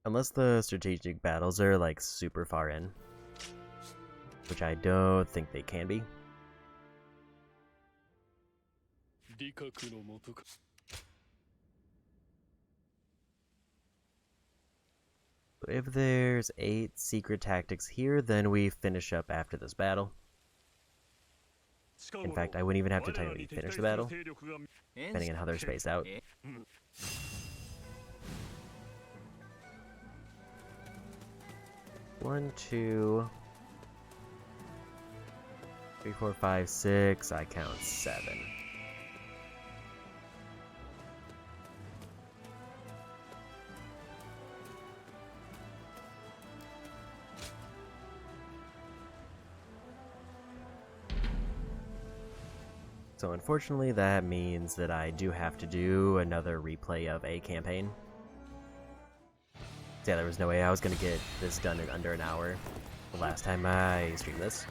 Unless the strategic battles are super far in, which I don't think they can be. But if there's 8 secret tactics here, then we finish up after this battle. In fact, I wouldn't even have to technically finish the battle, depending on how they're spaced out. 1, 2, 3, 4, 5, 6. I count 7. So unfortunately, that means that I do have to do another replay of a campaign. Yeah, there was no way I was going to get this done in under an hour the last time I streamed this.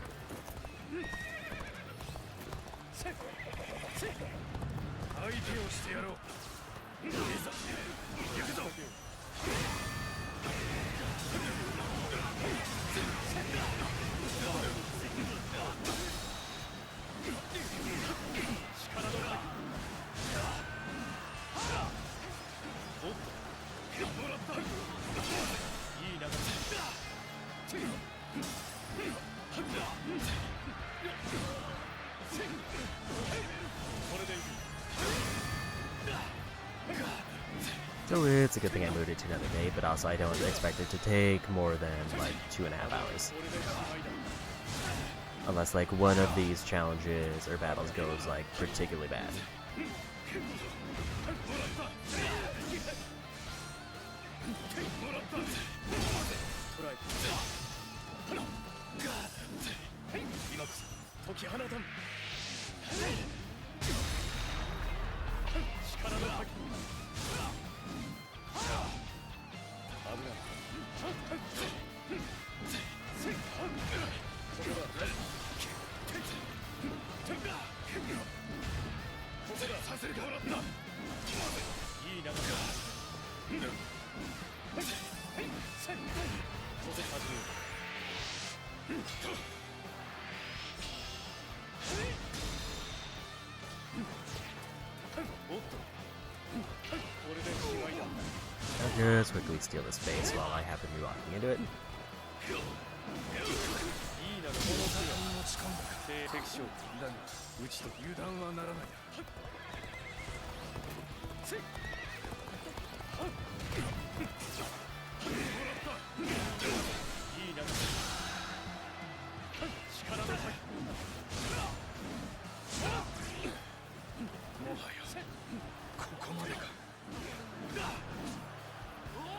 So it's a good thing I moved it to another day, but also I don't expect it to take more than like 2.5 hours. Unless like one of these challenges or battles goes like particularly bad. I'll just quickly steal this base while I happen to be walking into it.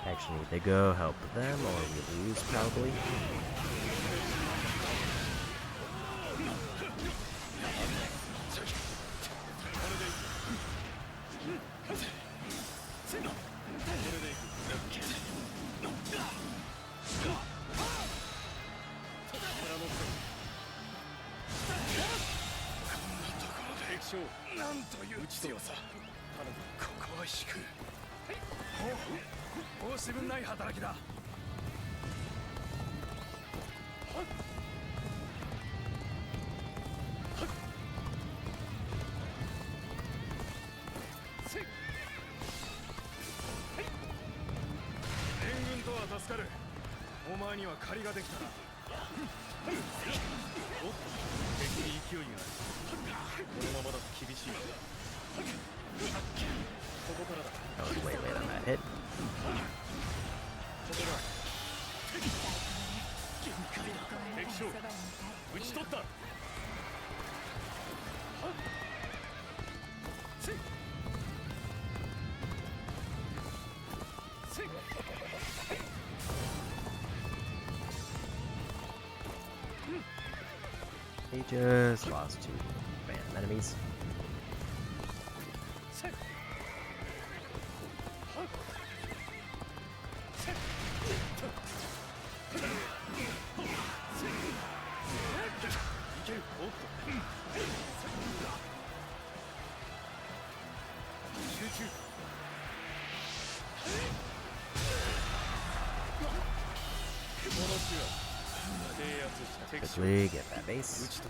Actually, they go help them, or we lose, probably. I was way late on that hit. He just lost 2 random enemies. Quickly get that base.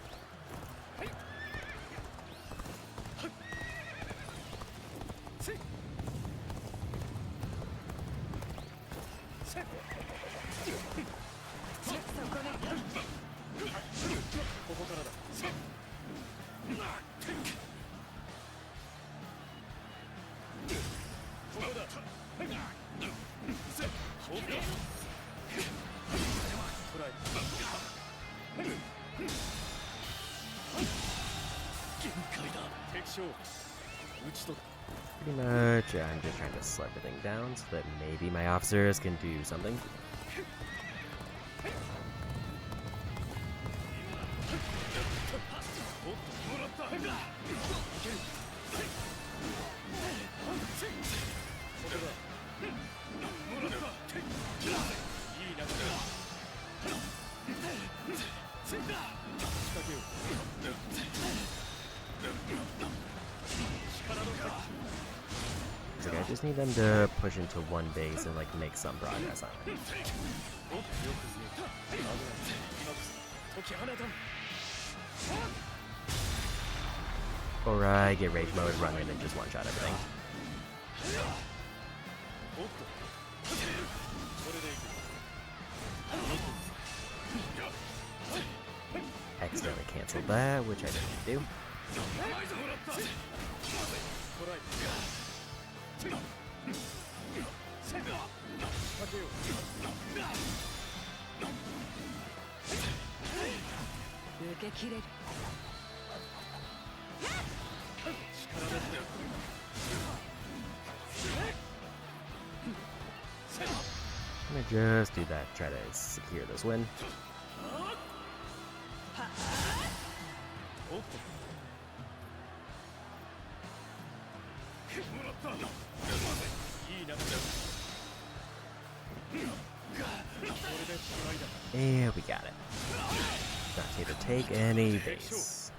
ここからだ。ここだ。勝負だ。トライ。限界だ。敵将。打ち取る。Pretty much, I'm just trying to slow everything down so that maybe my officers can do something. Like, I just need them to push into one base and like make some progress on it. Or I get rage mode, run in, and just one shot everything. Accidentally canceled that, which I didn't do. I'm gonna just do that, try to secure this win. And we got it. Not here to take any base.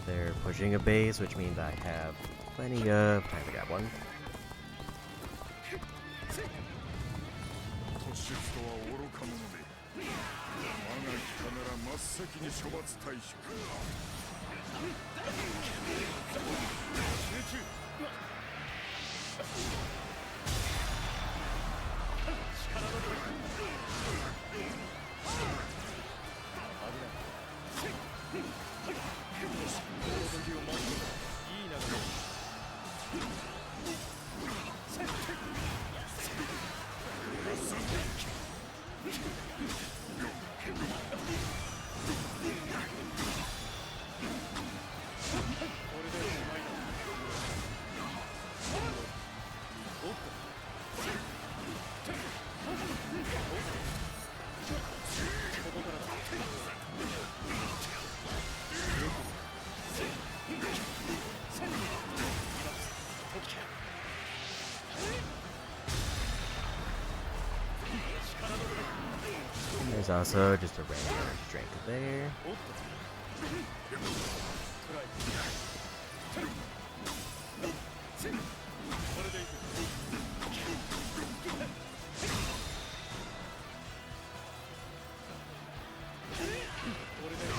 They're pushing a base, which means I have plenty of time to grab one. 突出とは愚か者で我が北なら真っ先に処罰対象集中力のThere's also just a random energy drink there.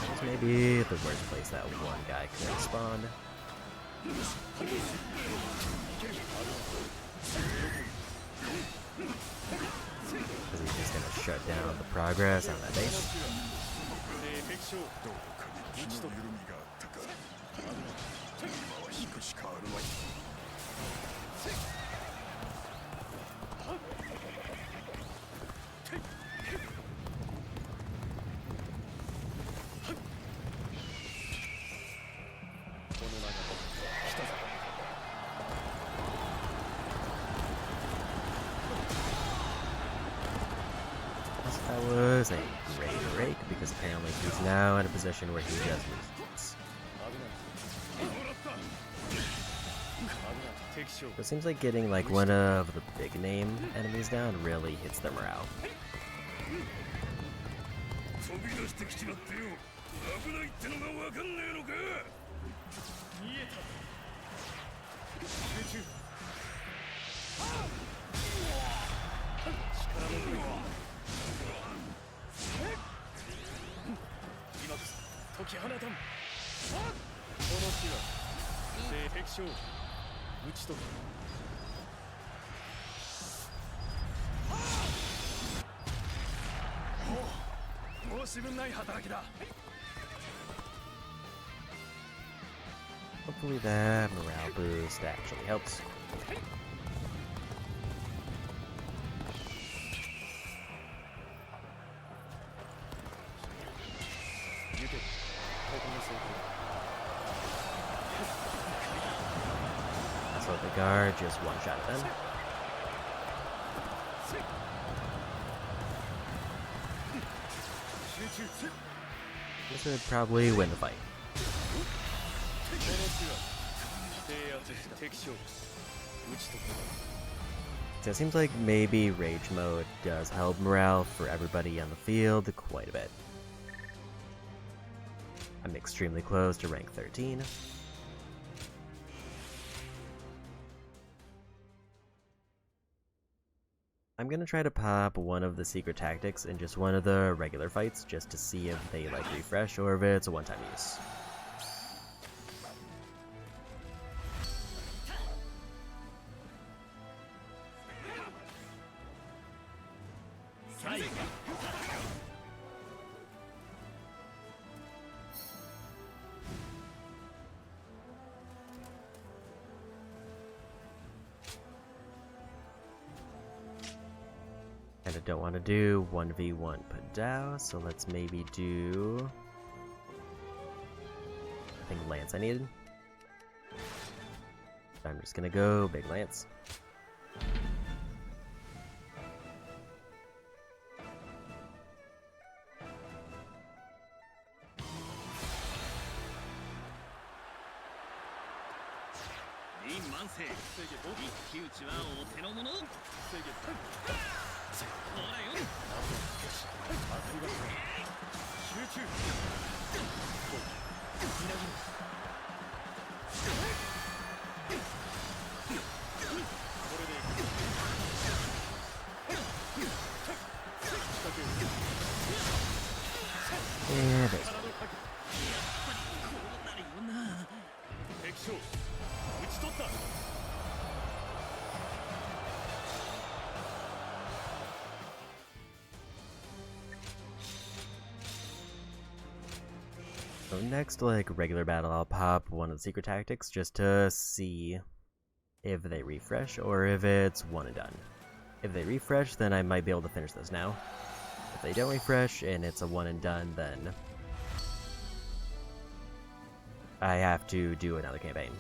This may be the worst place that one guy could spawn. Because he's just gonna shut down the progress on that base. どこかに気の緩みがあったか今は引くしかあるまい That was a great break because apparently he's now in a position where he just loses. So it seems like getting like one of the big name enemies down really hits their morale. 飛び出してきちまってよ危ないってのがわかんねえのか見えた集中力の振り今こそ解き放敵将打ち取った。申し分ない働きだ。 Hopefully that morale boost actually helps. So the guard just one-shot them. This would probably win the fight. So it seems like maybe Rage Mode does help morale for everybody on the field quite a bit. I'm extremely close to rank 13. I'm gonna try to pop one of the secret tactics in just one of the regular fights just to see if they like refresh or if it's a one-time use. And I don't want to do 1v1 Padao, so let's maybe do... I think Lance I needed. So I'm just gonna go Big Lance. Yeah, there's one. So next, like regular battle, I'll pop one of the secret tactics just to see if they refresh or if it's one and done. If they refresh, then I might be able to finish this now. If they don't refresh and it's a one and done, then I have to do another campaign.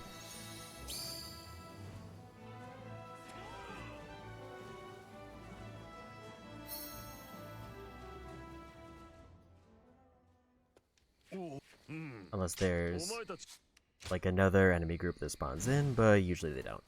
Unless there's like another enemy group that spawns in, but usually they don't.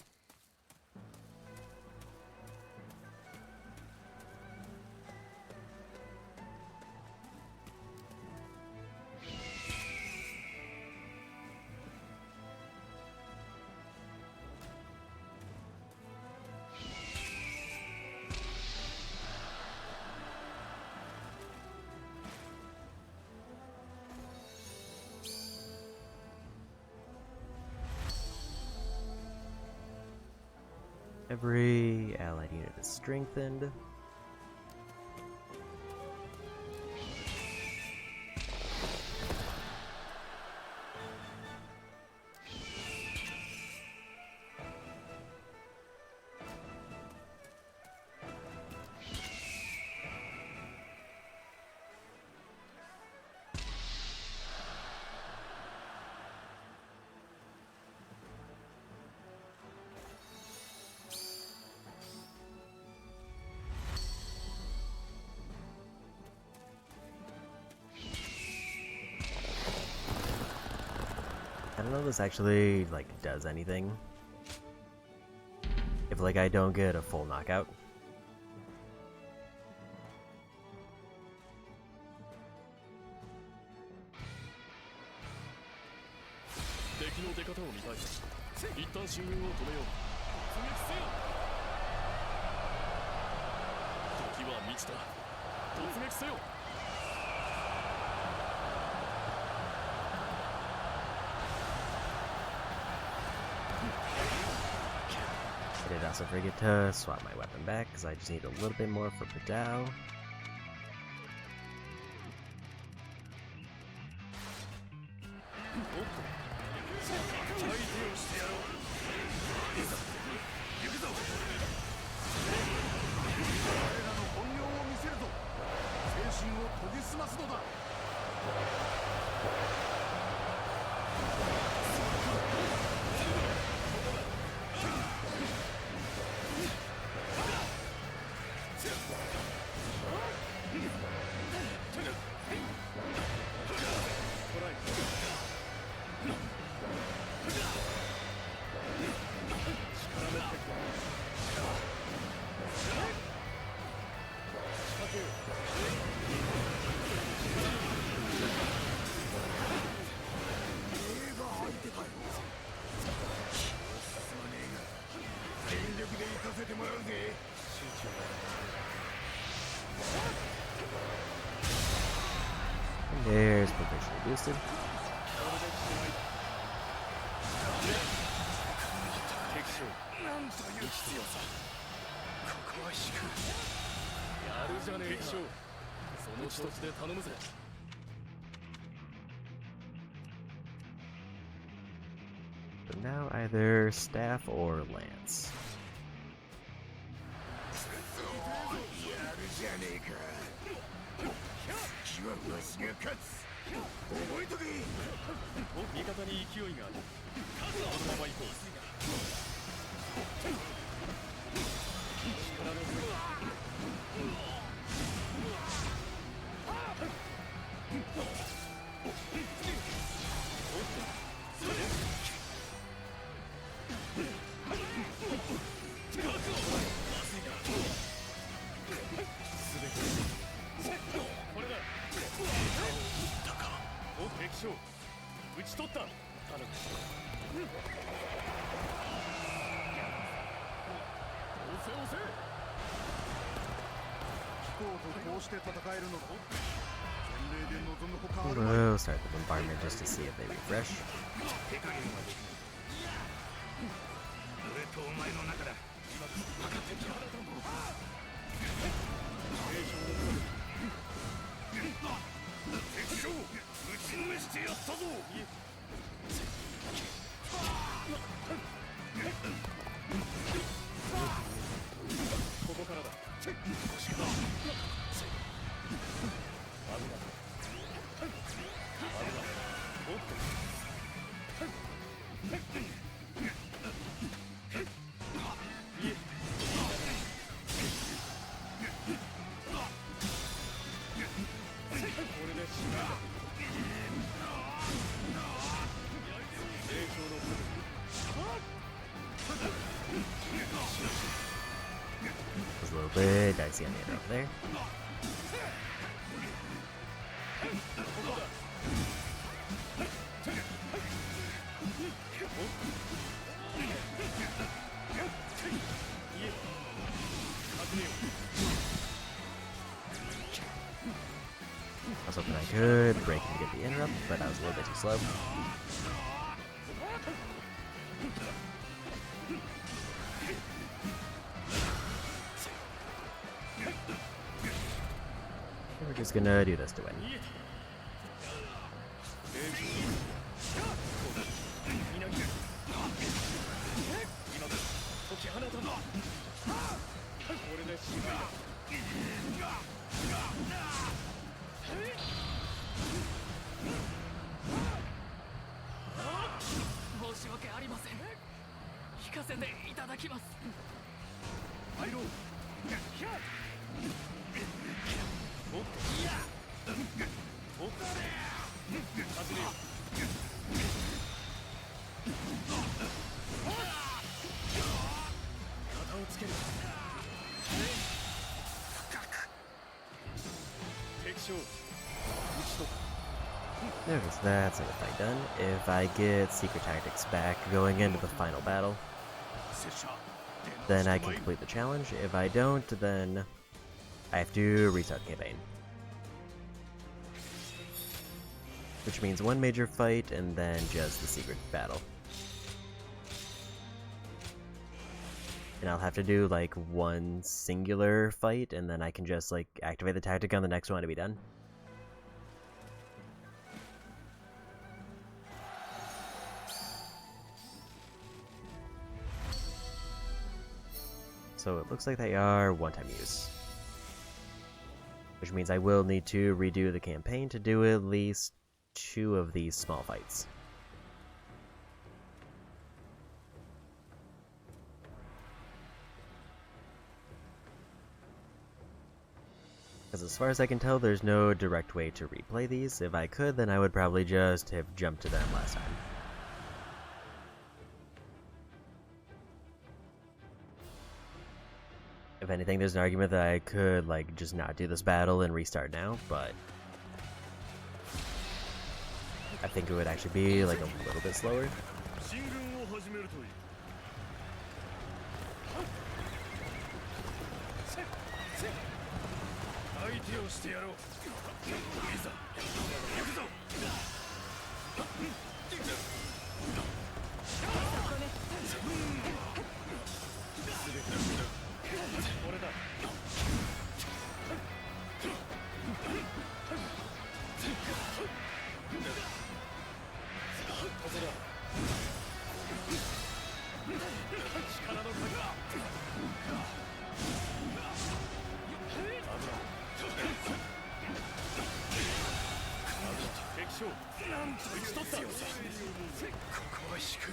Every allied unit is strengthened. I don't know if this actually, like, does anything. If, like, I don't get a full knockout. I did also forget to swap my weapon back, because I just need a little bit more for Padao. There's proficiently boosted. なんという強さ。ここは引く。やるじゃねえか。その一つで頼むぜ。So now either staff or lance. やるじゃねえか。敵はわしが勝つ。覚えとけ。味方に勢いがある。このまま行こう。力の差。これだ。お、敵将。討ち取った。頼む。押せ押せ。飛行とこうして戦えるのだ。前例で望むほかあるまい。 We'll start the bombardment just to see if they refresh. 手加減はできない。俺とお前の中だ。今分かってきただと思う。敵将、打ちのめしてやったぞ。ここからだ。腰から。おっと。これで死ぬ。成長の部分。Was a little bit dicey on the interrupt there. I was hoping I could break and get the interrupt, but I was a little bit too slow. We're just gonna do this to win. 申し訳ありません。引かせていただきます。入ろう。片をつける。敵将。討ち取った。 There it is, that's it, fight done. If I get secret tactics back going into the final battle, then I can complete the challenge. If I don't, then I have to restart the campaign. Which means one major fight and then just the secret battle. And I'll have to do like one singular fight, and then I can just like activate the tactic on the next one to be done. So it looks like they are one-time use. Which means I will need to redo the campaign to do at least 2 of these small fights. Because as far as I can tell, there's no direct way to replay these. If I could, then I would probably just have jumped to them last time. If anything, there's an argument that I could, like, just not do this battle and restart now, but I think it would actually be, like, a little bit slower. 進軍を始めるといい。相手をしてやろう。いざ行くぞ。これだ。ここだ。力の鍵だ。敵将なんと打ち取った。ここは引く。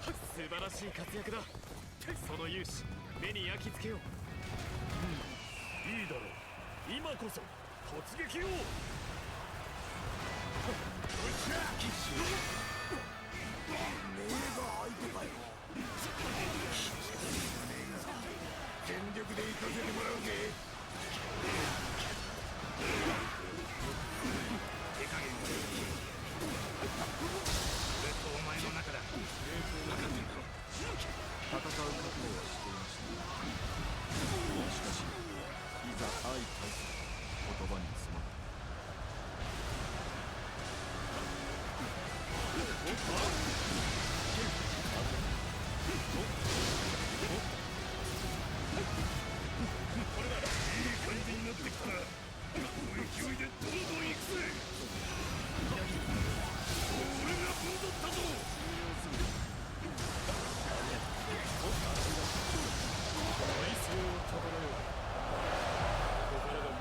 素晴らしい活躍だ。その勇姿目に焼き付けよう。いいだろう。今こそ突撃を。全力で行かせてもらうぜ。手加減を。俺とお前の中だ。分かってんだろ。戦う覚悟はしていました。しかし、いざ相対する言葉に詰まった。これだ。いい感じになってきたな。この勢いでどんどん行くぜ。俺が踏んだったぞ。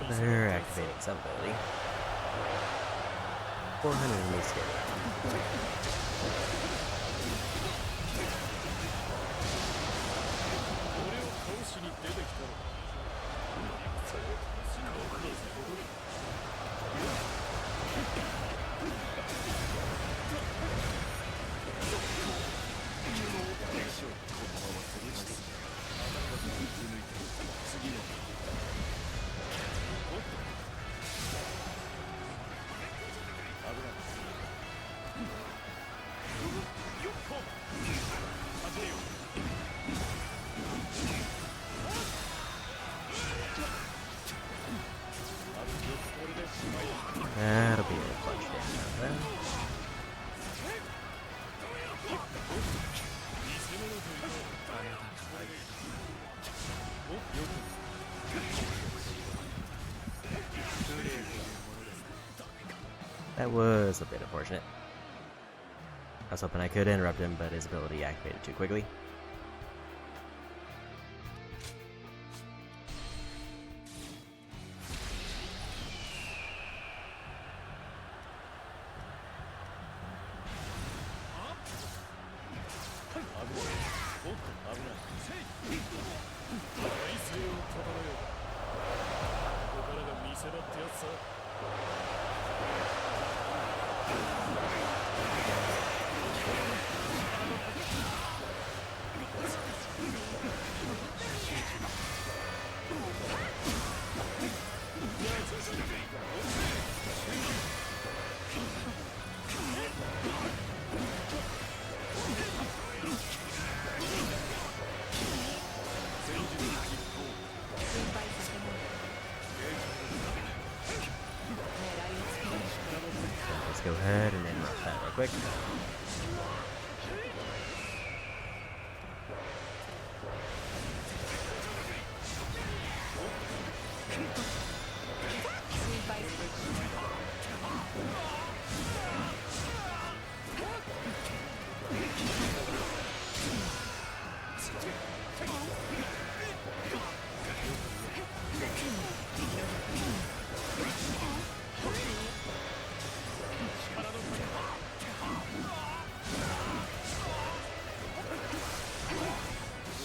They're activating some ability. 400 enemies scared. 俺を倒しに出てきたの。That'll be a clutch damage out there. That was a bit unfortunate. I was hoping I could interrupt him, but his ability activated too quickly. Let's go ahead and interrupt that real quick. 配する。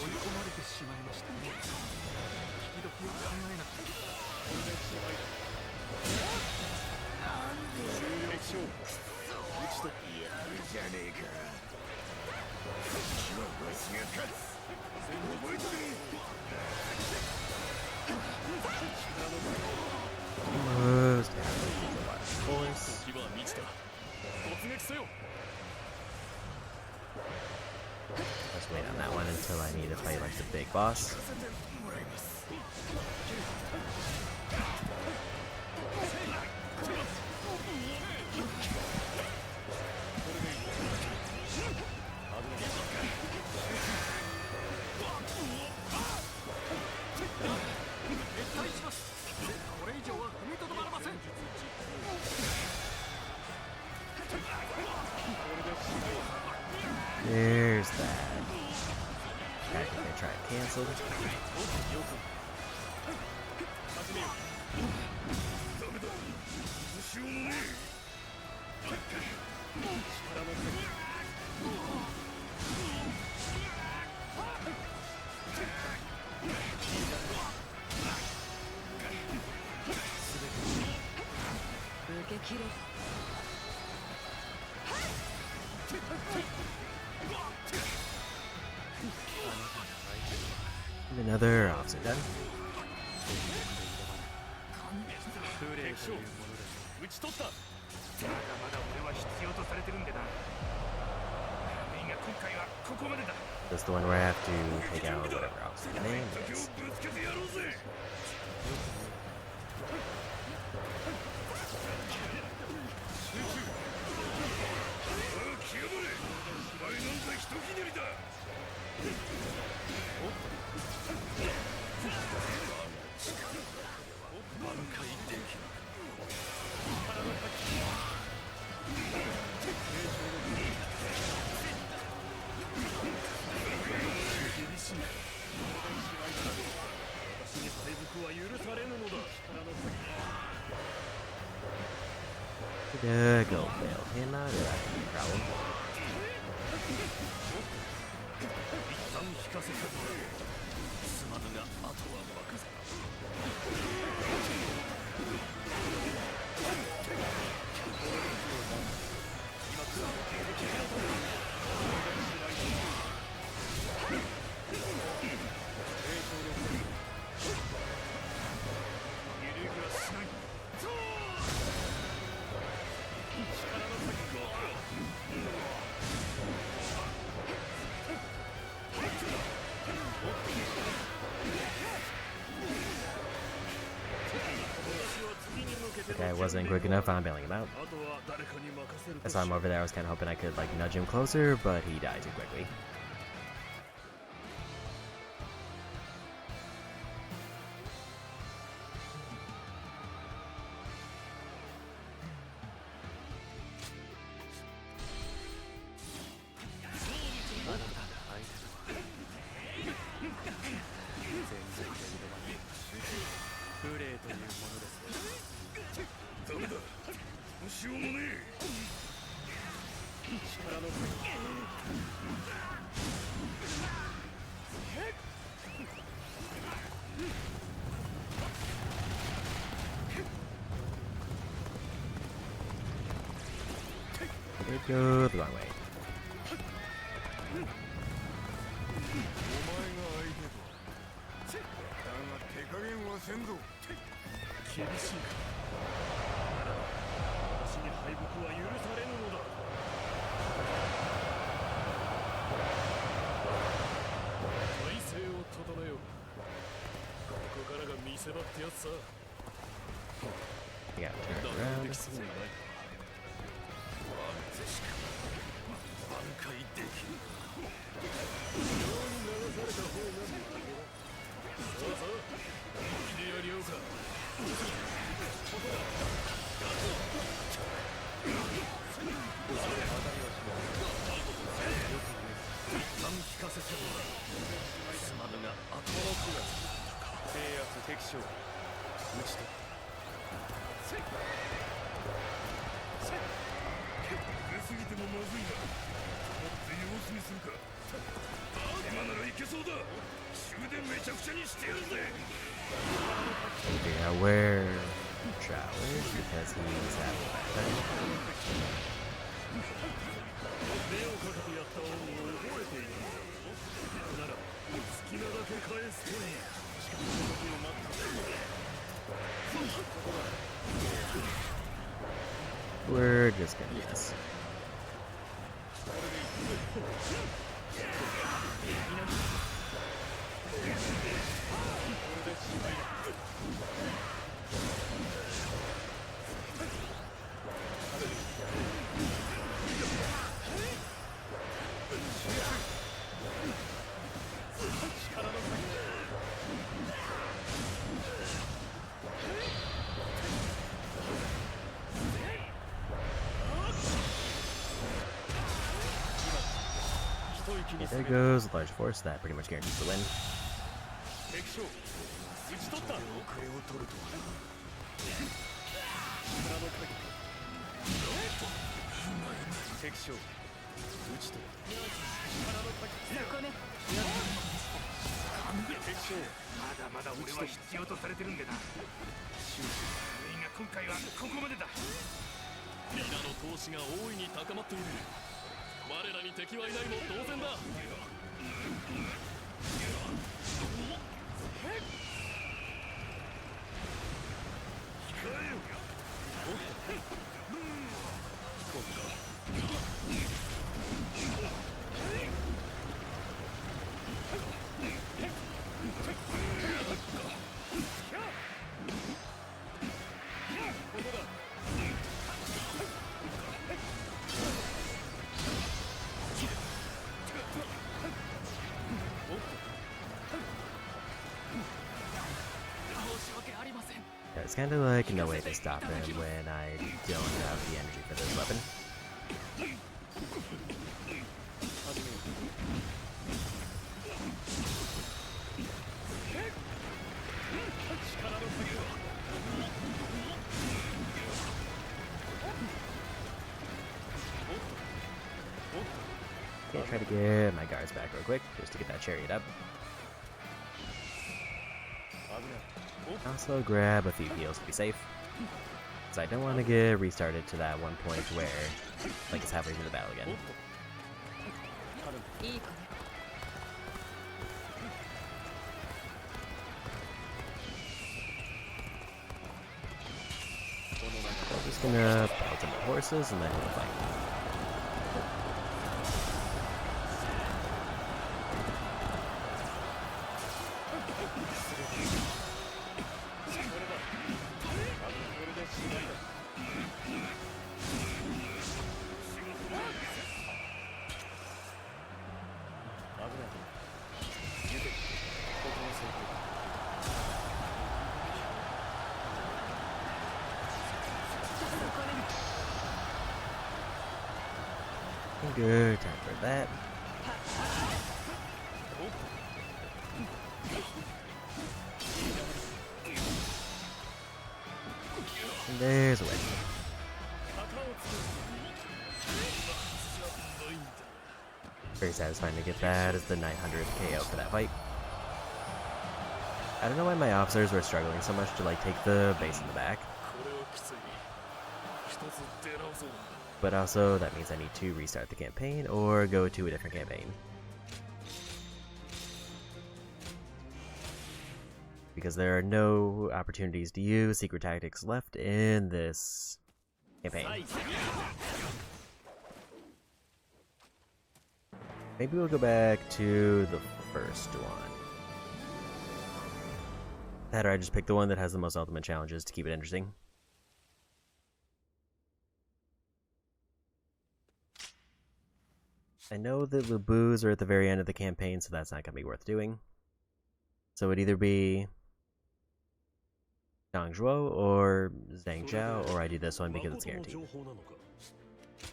追い込まれてしまいましたね。引き時を考えなくて。やるじゃねえか。今わしが勝つ。覚えとけ。Almost halfway through the last course. 時は満ちた。突撃せよ。 Let's wait on that one until I need to fight like the big boss. There's that. I think I tried canceled. And another offset done. 打ち取った。まだまだ俺は必要とされてるんでな。みんな今回はここまでだ。 This is the one where I have to take out whatever offset name 敵を is. ぶつけてやろうぜ。清盛、お前なんざひとひねりだ。挽回できる。厳しい。私に敗北は許されぬのだ。 Good, go fail him out of that problem. 一旦引かせたぞ。すまぬがあとは任せた。 Okay, I wasn't quick enough on bailing him out. I saw him over there. I was kind of hoping I could like nudge him closer, but he died too quickly. It go the wrong way. 厳しいか。私に敗北は許されぬのだ。体勢を整えよう。ここからが見せ場ってやつさ。 You gotta turn it around. 挽回できる。 さあさあ、本気でやりようか。聞かせてもらう。すまぬが後の9月制圧敵将打ち取った。出すぎてもまずいな。もって様子見するか。今ならいけそうだ。終電めちゃくちゃにしてやるぜ。 Figure out where Chow is because he's having a bad time. 目をかけてやった恩を覚えているんだ。なら好きなだけ返すといい。時を待ったぜ。 We're just gonna miss. Okay, there goes a large force. That pretty much guarantees the win. 敵将打ち取った。遅れを取るとは。力の限り。敵将打ち取った。力の限り。そこね。敵将まだまだ俺は必要とされてるんでな。終始が今回はここまでだ。皆の闘志が大いに高まっている。我らに敵はいないも同然だ。It's kind of like no way to stop him when I don't have the energy for this weapon. Okay, try to get my guards back real quick, just to get that chariot up. Also grab a few heals to be safe, because I don't want to get restarted to that one point where, like, it's halfway through the battle again. So I'm just gonna pelt some horses and then we'll fight. Good time for that. And there's a win. Very satisfying to get that as the 900 KO for that fight. I don't know why my officers were struggling so much to like take the base in the back. But also, that means I need to restart the campaign or go to a different campaign. Because there are no opportunities to use secret tactics left in this campaign. Maybe we'll go back to the first one. That or I just pick the one that has the most ultimate challenges to keep it interesting. I know that Lubu's are at the very end of the campaign, so that's not going to be worth doing. So it'd either be Dongzhuo or Zhang Zhao, or I do this one because it's guaranteed.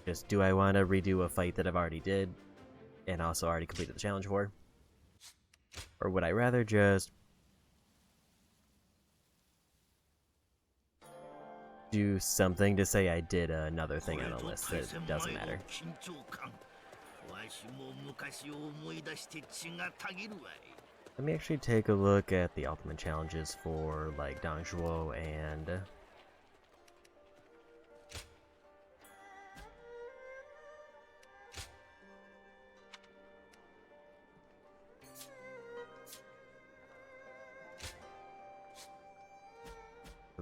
Just do I want to redo a fight that I've already did and also already completed the challenge for? Or would I rather just do something to say I did another thing on the list that doesn't matter? Let me actually take a look at the ultimate challenges for like Dongzhuo and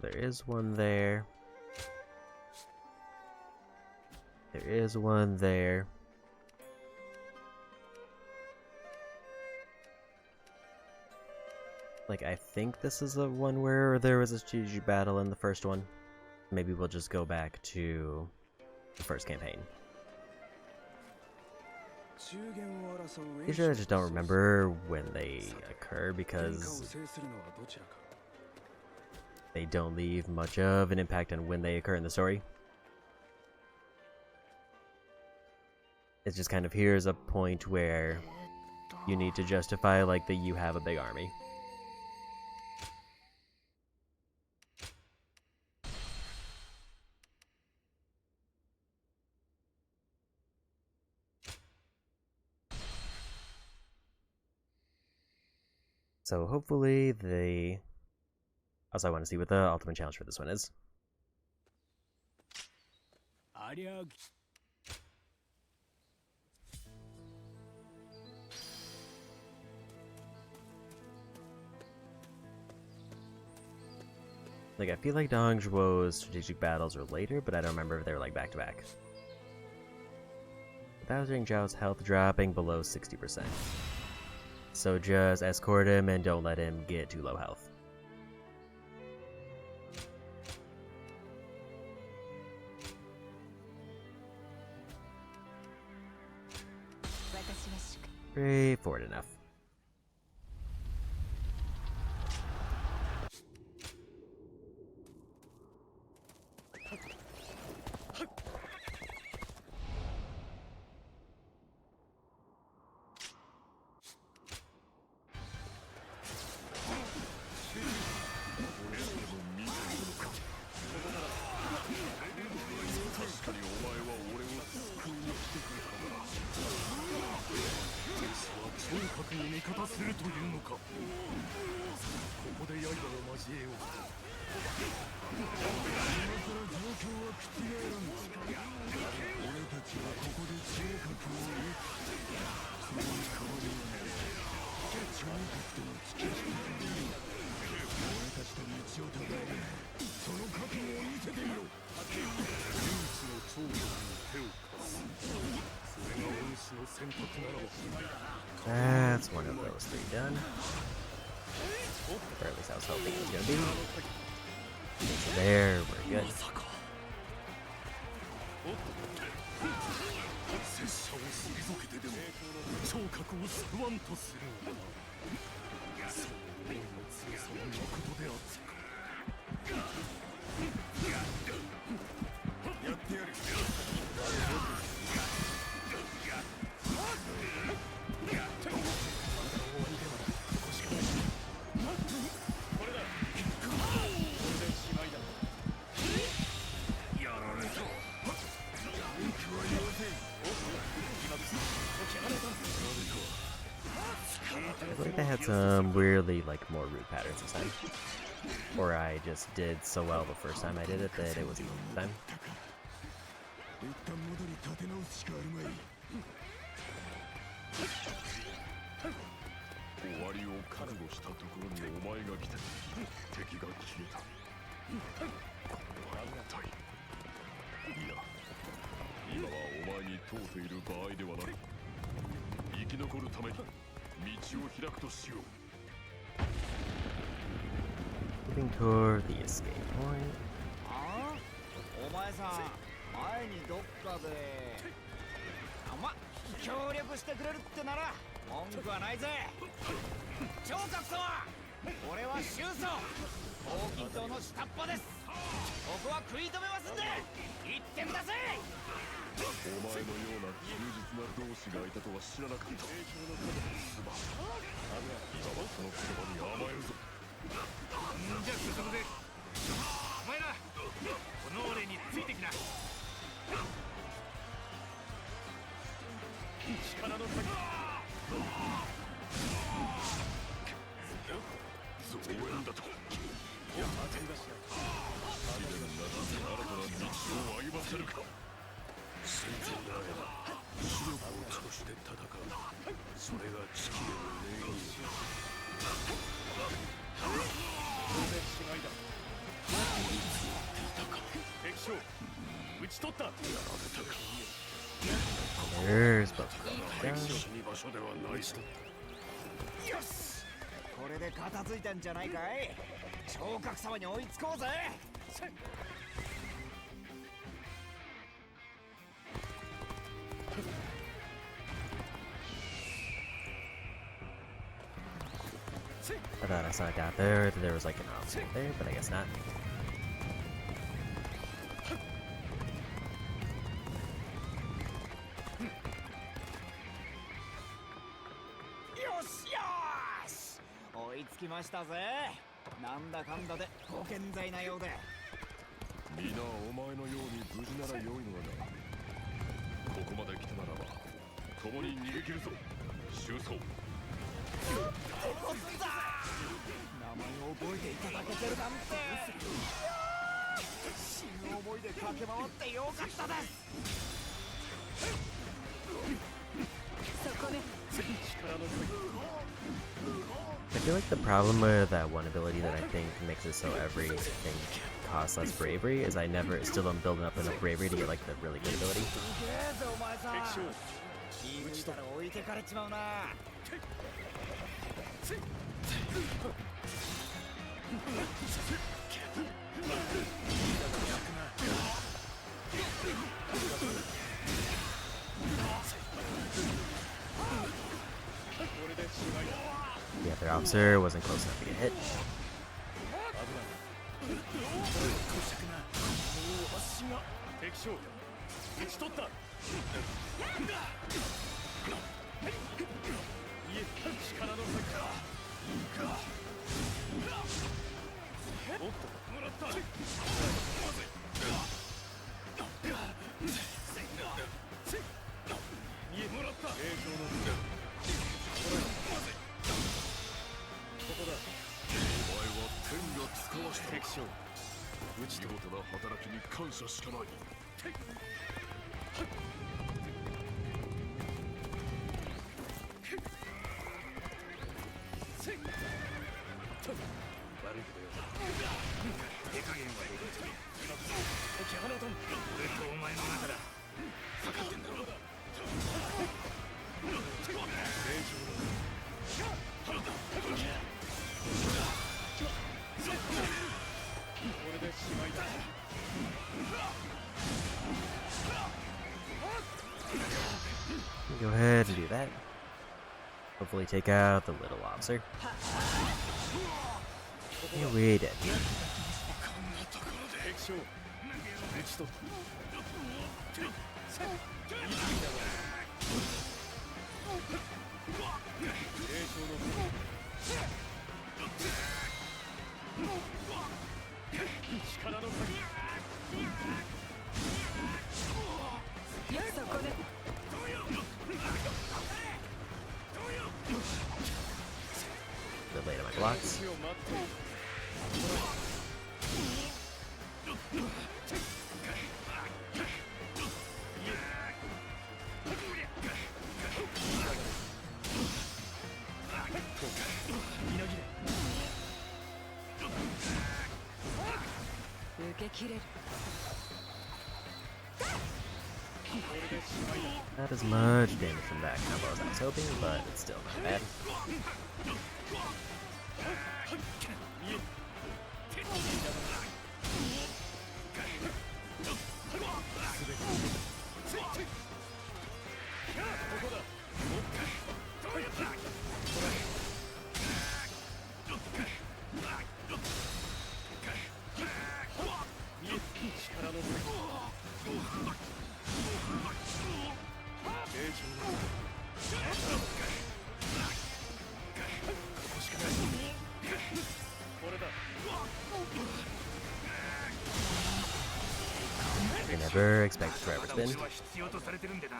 there is one there. There is one there. Like, I think this is the one where there was a strategic battle in the first one. Maybe we'll just go back to the first campaign. Usually I just don't remember when they occur because they don't leave much of an impact on when they occur in the story. It's just kind of, here's a point where you need to justify like that you have a big army. So hopefully they... Also, I want to see what the ultimate challenge for this one is. Like, I feel like Dongzhuo's strategic battles are later, but I don't remember if they were like back-to-back. Without Zhang Zhao's health dropping below 60%. So just escort him and don't let him get too low health. Straightforward enough. That's one of those three done. Or at least I was hoping it was gonna be. It's there, we're good. I think they had some weirdly, like, more root patterns this time. Or I just did so well the first time I did it that it was easy this time. Moving toward the escape point. お前さん、前にどっかで。協力してくれるってなら文句はないぜ。超格闘は俺はシュウソ。黄金塔の下っ端です。ここは食い止めますんで行ってください。お前のような忠実な同志がいたとは知らなかった。すまん。今はその言葉に甘えるぞ。じゃあ進むぜ。お前らこの俺についてきな。力の先増援だと。試練なき新たな道を歩ませるか。戦前であれば視力を尽くして戦う。それが地球の礼儀。違いだ。敵将討ち取った。やられたか。There's both. 死に場所ではないぞ。よし、これで片付いたんじゃないかい。聴覚様に追いつこうぜ。I thought I saw a dot there, that there was like an obstacle there, but I guess not. よしよし、追いつきましたぜ。なんだかんだでご健在なようで。皆お前のように無事なら良いのだが、ここまで来たならば共に逃げ切るぞ。収操。ここついた。名前を覚えていただけてるなんて。死ぬ思いで駆け回ってよかったです。 I feel like the problem with that one ability that I think makes it so everything costs less bravery is I never still don't build up enough bravery to get like the really good ability. 'The other officer wasn't close enough to get hit. 敵将討ち取った。いえ、力の先か。おっと、もらった。いえ、もらった。栄翔のここだ。お前は天が使わした。敵将見事な働きに感謝しかない。悪いけどよ。手加減はいい。解き放たん。俺とお前の中だ。分かってんだろう。これでしまいだ。 Go ahead and do that. Hopefully take out the little officer. Yeah, we did. 敵将討ち取った。力の先。 Good late on my blocks. Not as much damage from that combo as I was hoping, but it's still not bad. You never expect forever 俺 spin. は必要とされてるんでな。い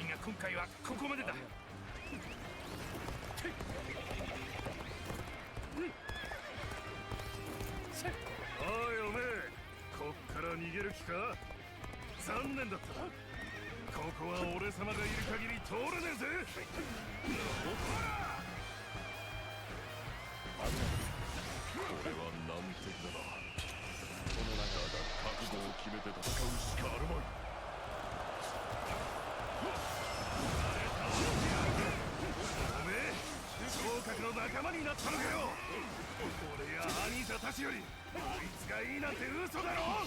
いが今回はここまでだ。おいおめえ、こっから逃げる気か。残念だった。ここは俺様がいる限り通れねえぜ。これは難敵だな。この中だ覚悟を決めて戦うしかあるまい。おめえ、昇格の仲間になったのかよ。俺や兄者たちよりあいつがいいなんて嘘だろ。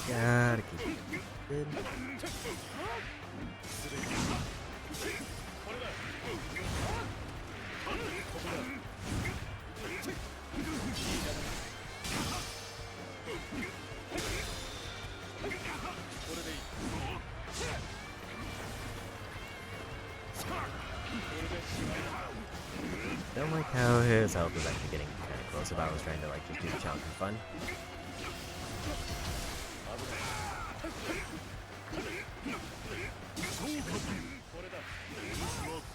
Gotta keep it good. Don't like how his health was actually getting kind of close if I was trying to like just do the challenge for fun.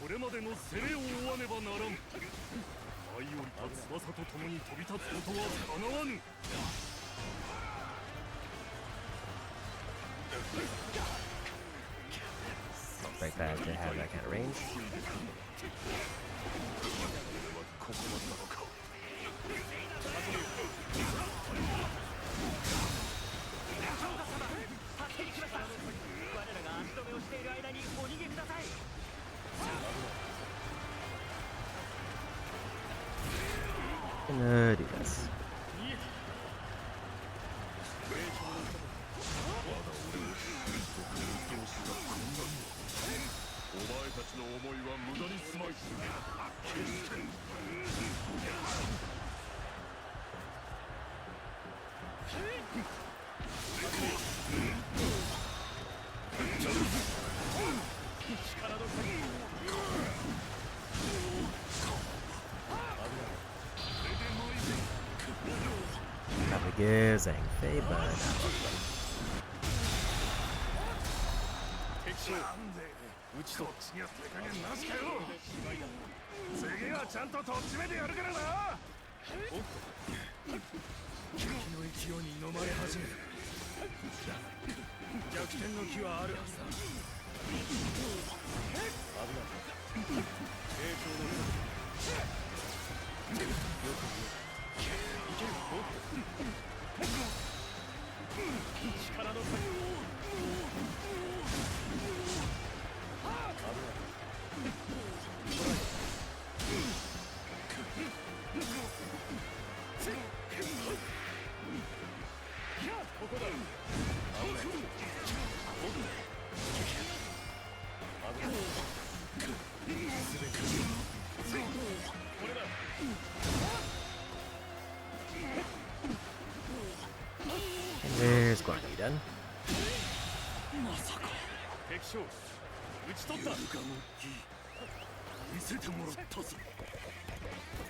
これまでの攻めを追わねばならん。舞い降りた翼と共に飛び立つことはかなわぬ。 Break that to have that kind of range. ここまでなのか。 Gonna do this. お前たちの思いは無駄にすまい。決して。 Probably gives Zhang Fei, but not both うちと次は手加減なしかよ。次はちゃんととっちめてやるからな。敵の勢いに飲まれ始める。逆転の気はあるはずだ。危ない。成長のよくいける。力の差。 And there's going to be done. 敵将討ち取った。見せてもらったぞ。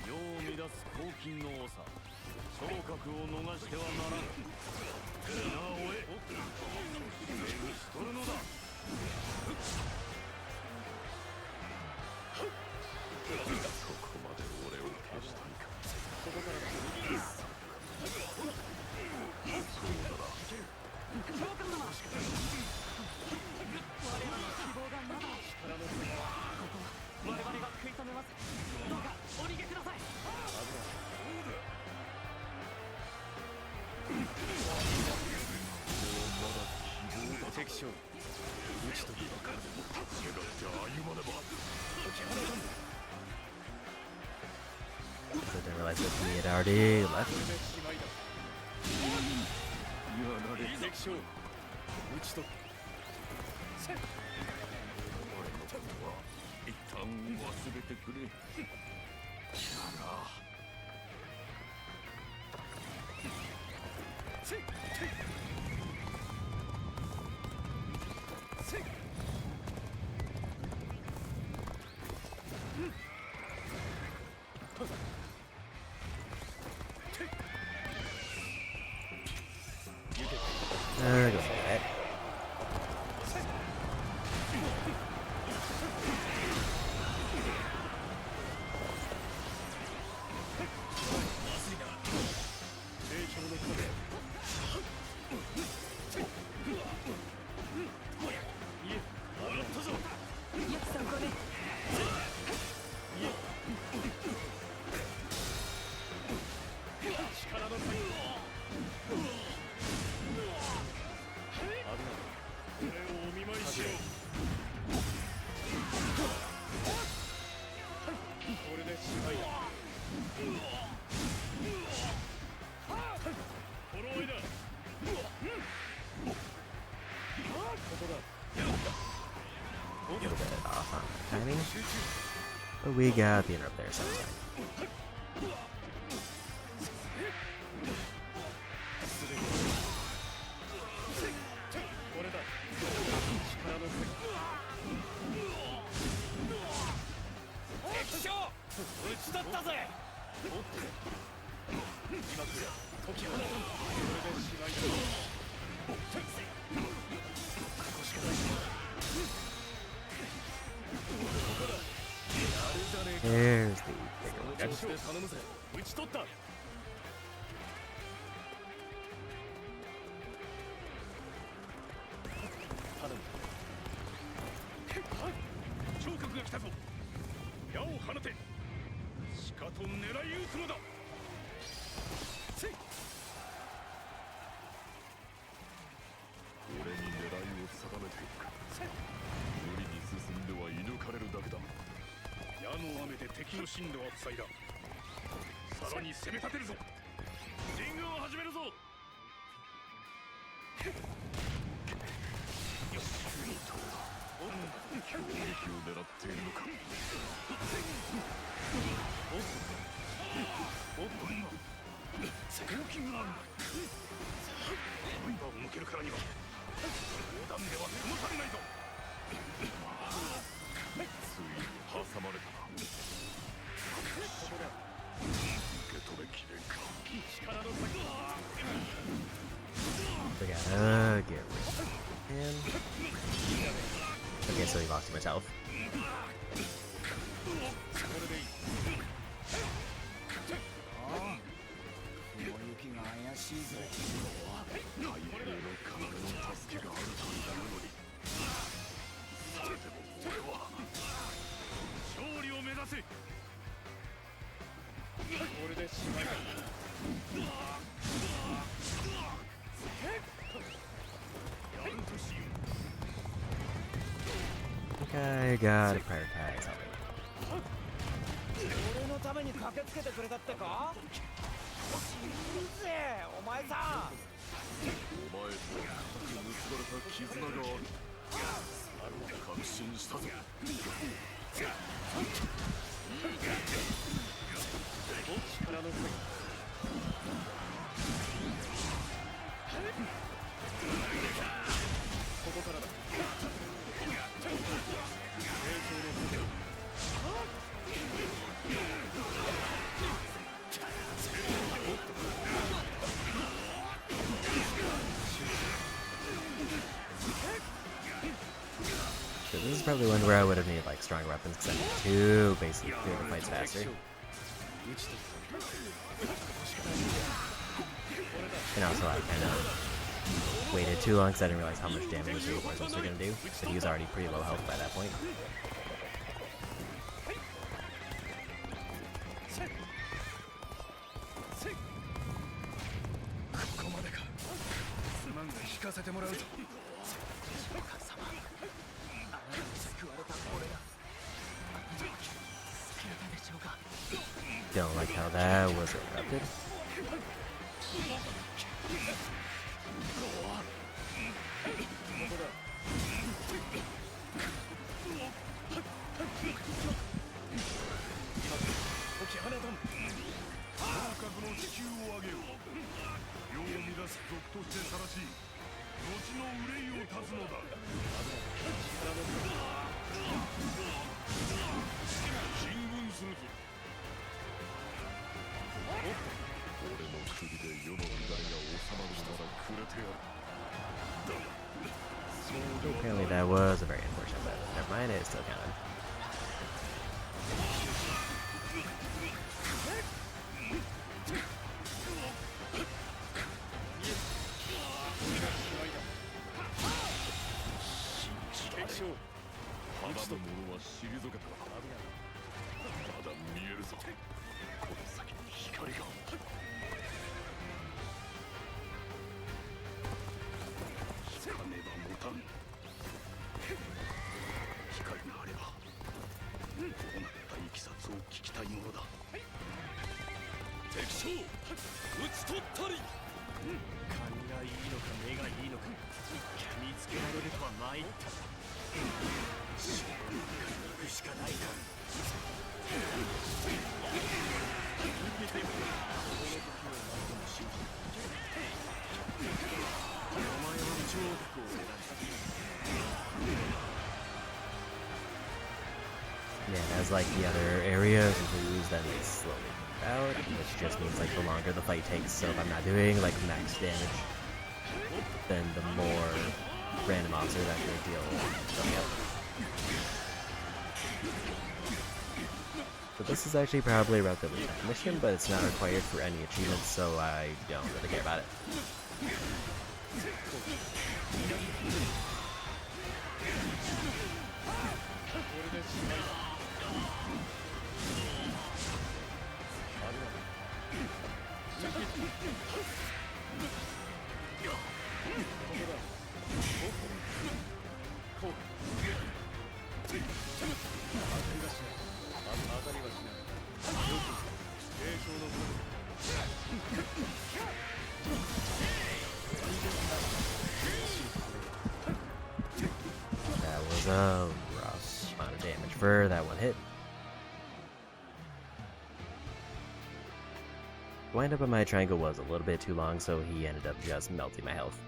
世を乱す黄金の長昇格を逃してはならぬ。皆を追え。制し取るのだ。ここまで俺を消したいか。ここからだ。そうだな。召喚だ。我らの希望がまだ。ここは我々が食い止めます。どうかお逃げください。敵将討ち取りばかりでも立ち上がって歩まねば。 So I didn't realize that he had already left. やられ敵将討ち取る。俺のことは一旦忘れてくれ。だが。 さ Go for that. A little bit off on timing, but we got the interrupt there, so it's fine. There's the bigger one. 頼むぜ打ち取った聴覚が来たぞ矢を放てしかと狙い撃つのだ俺に狙いを定めていく無理に進んでは射抜かれるだけだ矢の雨で敵の進路は塞いださらに攻め立てるぞ進軍を始めるぞ攻撃を狙っているのかおっと今動きがある刃を向けるからには砲弾では済まされないぞついに挟まれたな受け止めきれんか力の先 We gotta get rid of him. Okay, so he lost too much health. 雲行きが怪しいぜ太平の体の助けがあるというのにそれでも俺は勝利を目指せこれでしまいだ Okay, gotta prioritize health. 俺のために駆けつけてくれたってかいいぜお前さんお前と結ばれた絆がある確信したぞ力のここからだ So this is probably one where I would have needed like stronger weapons because I need to basically clear the fights faster. And also I kind of waited too long because I didn't realize how much damage those reinforcements were going to do. But he was already pretty low health by that point. Don't like how that was interrupted. was a very unfortunate, but never mind, it still counted. Yeah, and as like the other areas improves, then they slowly move out, which just means like the longer the fight takes. So if I'm not doing like max damage, then the more random officers actually deal coming up. So this is actually probably a relatively tough mission, but it's not required for any achievements, so I don't really care about it. That was a rough amount of damage for that one hit. The wind up of my triangle was a little bit too long, so he ended up just melting my health.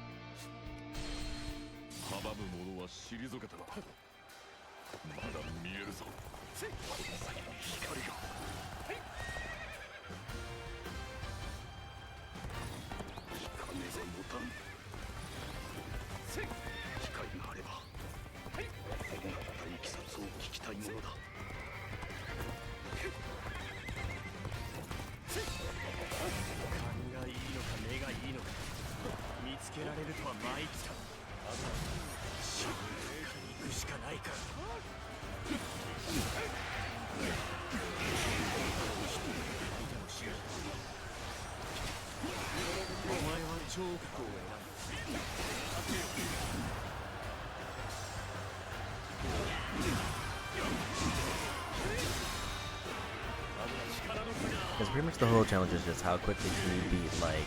Because pretty much the whole challenge is just how quickly can you beat like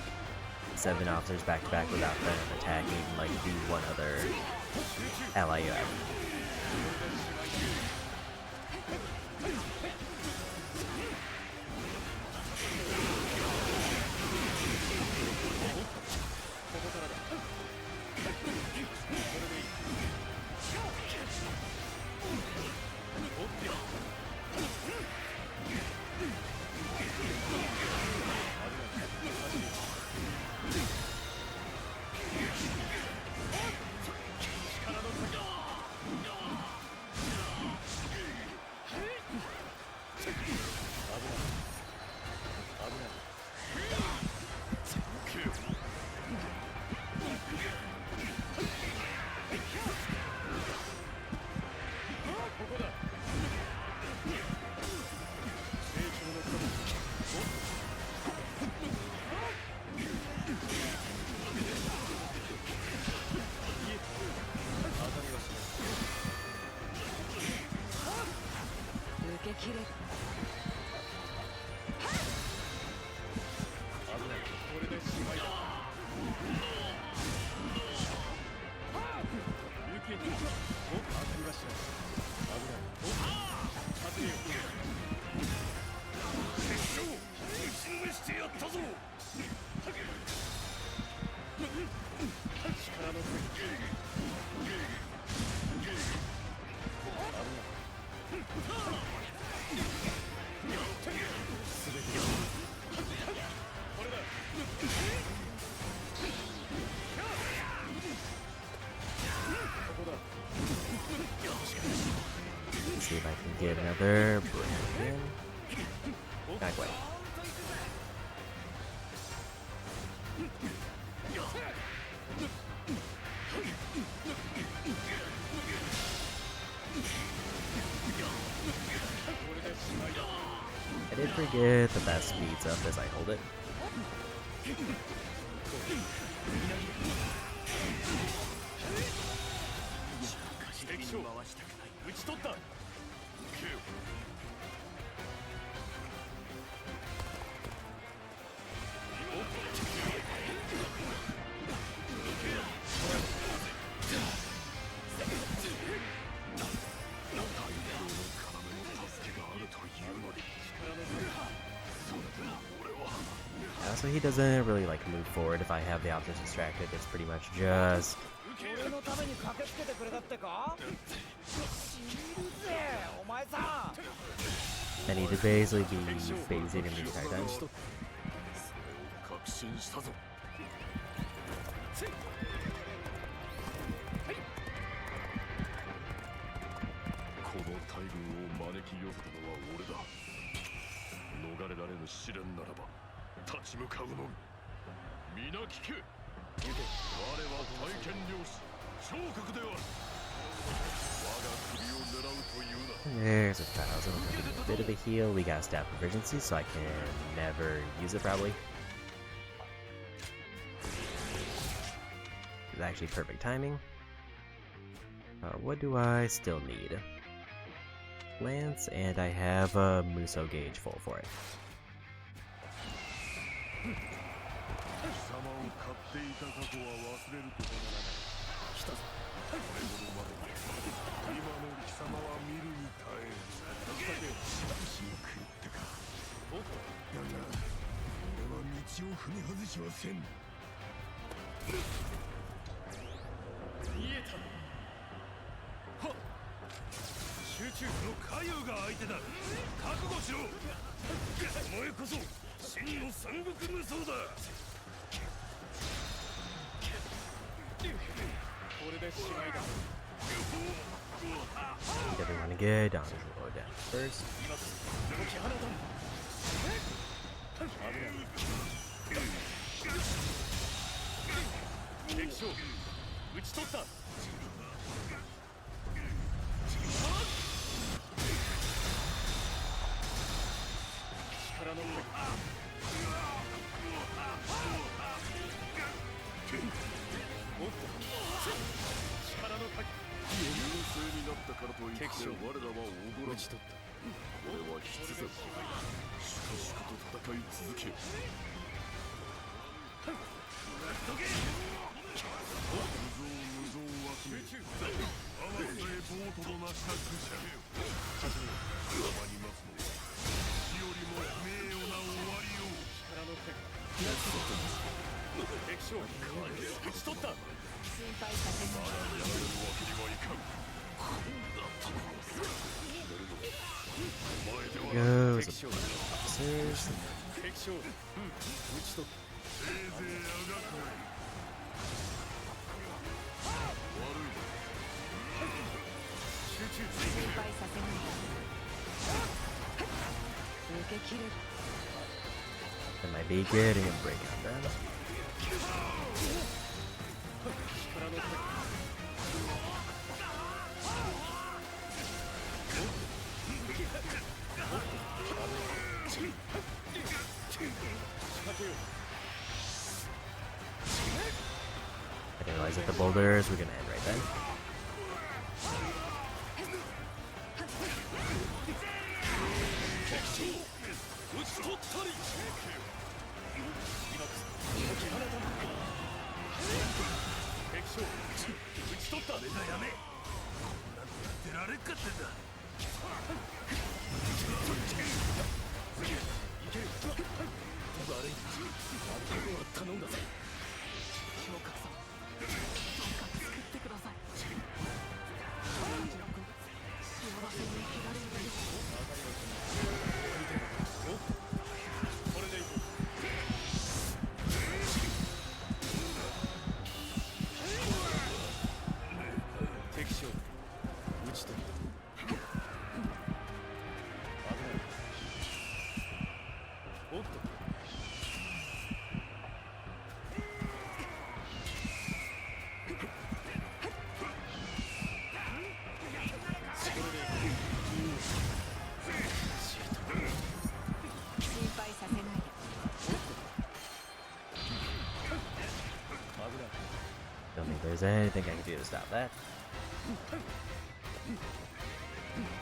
7 officers back to back without them attacking like the one other ally you have. Let's see if I can get another brand in. Not quite. I did forget that that speeds up as I hold it. 打ち取った。 So he doesn't really like move forward if I have the options distracted. It's pretty much just. I need to basically be babysitting him the entire time. 確信したぞ。この大軍を招き寄せたのは俺だ。逃れられぬ試練ならば立ち向かうのみ。皆聞け。我は体験漁師聴覚では。我が首を狙うというな。 There's a 1,000. A bit of a heal. We got staff proficiency, so I can never use it probably. It's actually perfect timing. What do I still need? Lance, and I have a Muso gauge full for it. 貴様を買っていた過去は忘れることならない。来たぞ。これほどまでに今の貴様は見るに耐えん。私を食ってか。だが俺は道を踏み外しはせん。見えた。はっ。集中のカユが相手だ。覚悟しろ。お前こそ真の三国無双だ。 Definitely want to get down first. 敵将討ち取った。 優勢になったからといって我らはおごらん。これは必然。しかしと戦い続け。無造は決め。合わせボートのなした愚者。そばに待つのは死よりも悲鳴よな終わりよ。敵将討ち取った。 Goes officers. 敵将討ち取った。 That might be getting a break on that. I didn't realize that the boulders were gonna end right then. think I can do to stop that.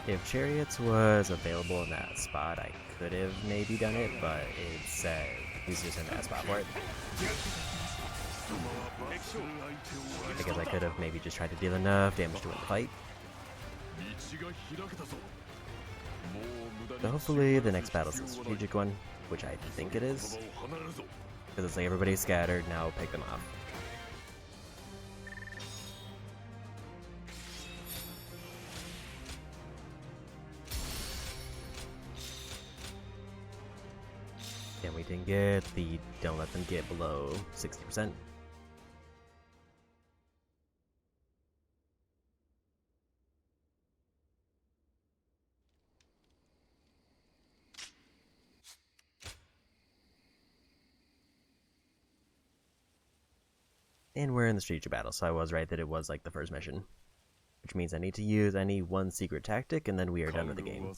If Chariots was available in that spot, I could have maybe done it, but it said he's just in that spot for it. I guess I could have maybe just tried to deal enough damage to win the fight. So hopefully the next battle's the strategic one, which I think it is. Because it's like everybody's scattered, now pick them off. And we didn't get the don't let them get below 60%. And we're in the strategic battle, so I was right that it was like the first mission. Which means I need to use any one secret tactic and then we are done with the game.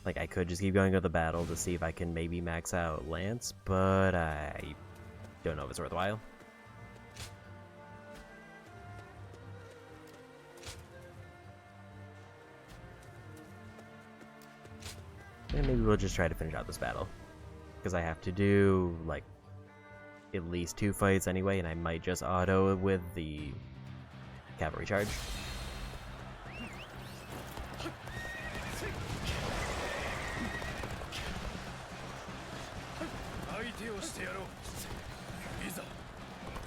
Like, I could just keep going to the battle to see if I can maybe max out Lance, but I don't know if it's worthwhile. And maybe we'll just try to finish out this battle. Because I have to do, like, at least 2 fights anyway, and I might just auto with the cavalry charge.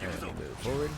And we move forward.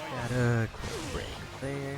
Got a quick break there.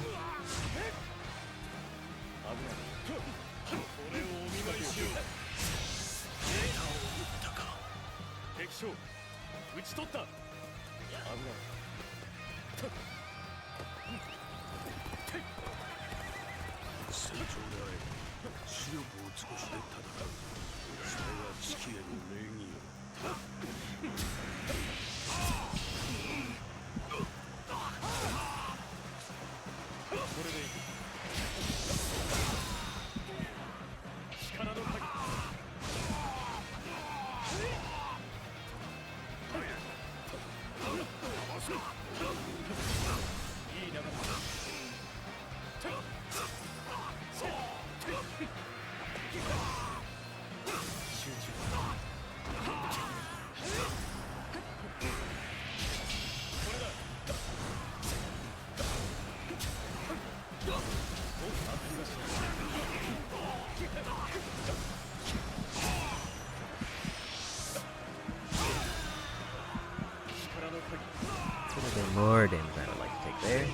More damage than I would like to take there.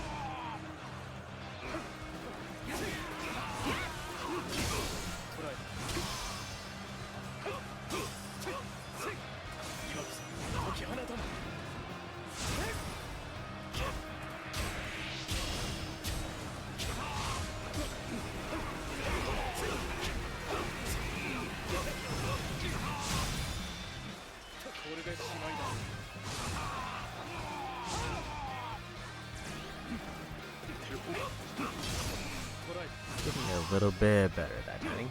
Getting a little bit better at that timing.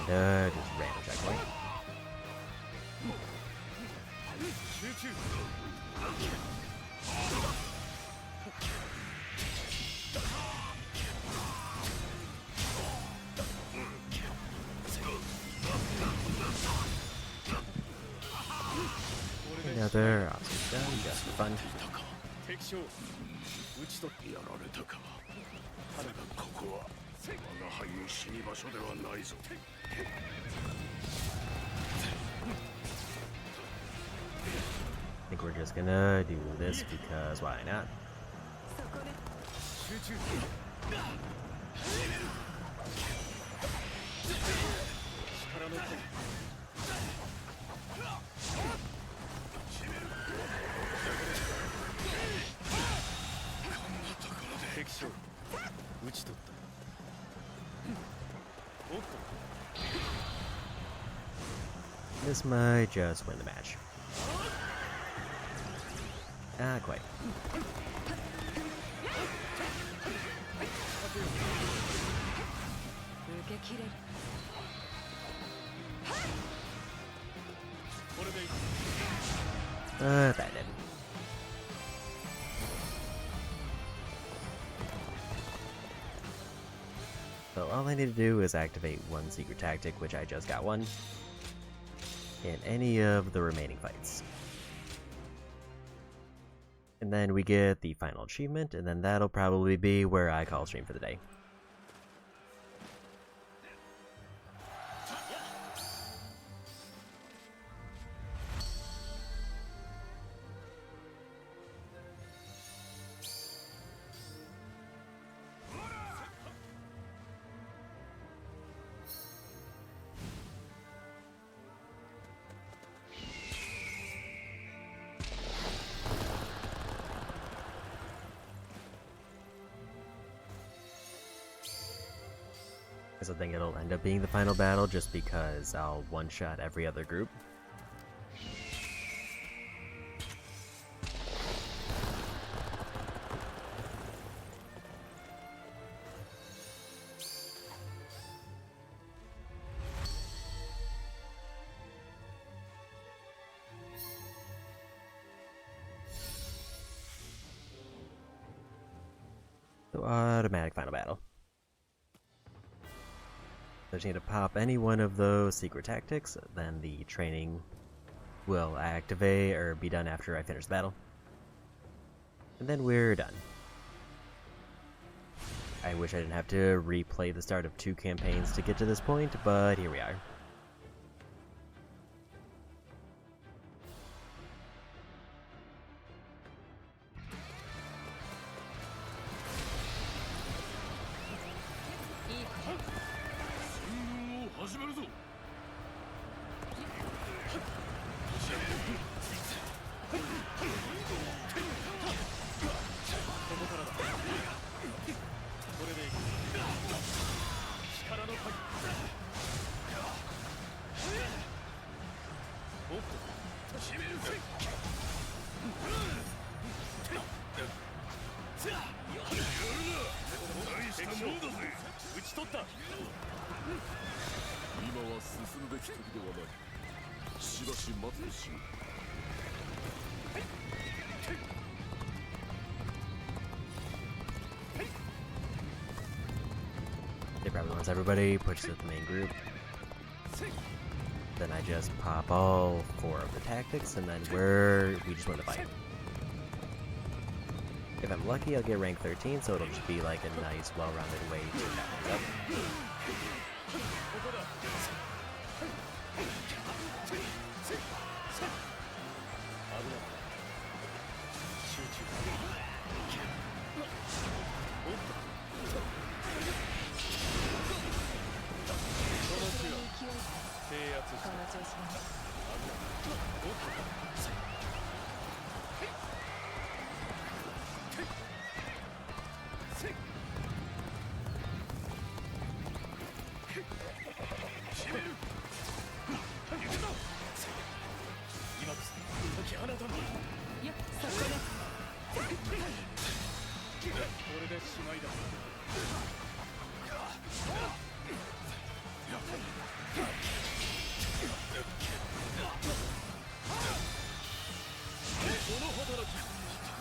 And just random checkpoint. Another awesome done just for fun. 敵将討ち取ってやられたか。だがここは我が輩の死に場所ではないぞ。 I think we're just gonna do this because why not? 集中。力の手。 敵将討ち取った。おっと。 This might just win the match. Not quite. 受け切れる。 これでいい。 That did. So all I need to do is activate one secret tactic, which I just got one, in any of the remaining fights. And then we get the final achievement, and then that'll probably be where I call stream for the day. I think it'll end up being the final battle just because I'll one-shot every other group. So automatic final battle. I just need to pop any one of those secret tactics, then the training will activate or be done after I finish the battle. And then we're done. I wish I didn't have to replay the start of 2 campaigns to get to this point, but here we are. They probably wants everybody, pushes at the main group. Then I just pop all 4 of the tactics, and then we just win the fight. If I'm lucky, I'll get rank 13, so it'll just be like a nice, well-rounded way to wrap things up. き放たんだ。いやそこねこれでしまいだ。この働き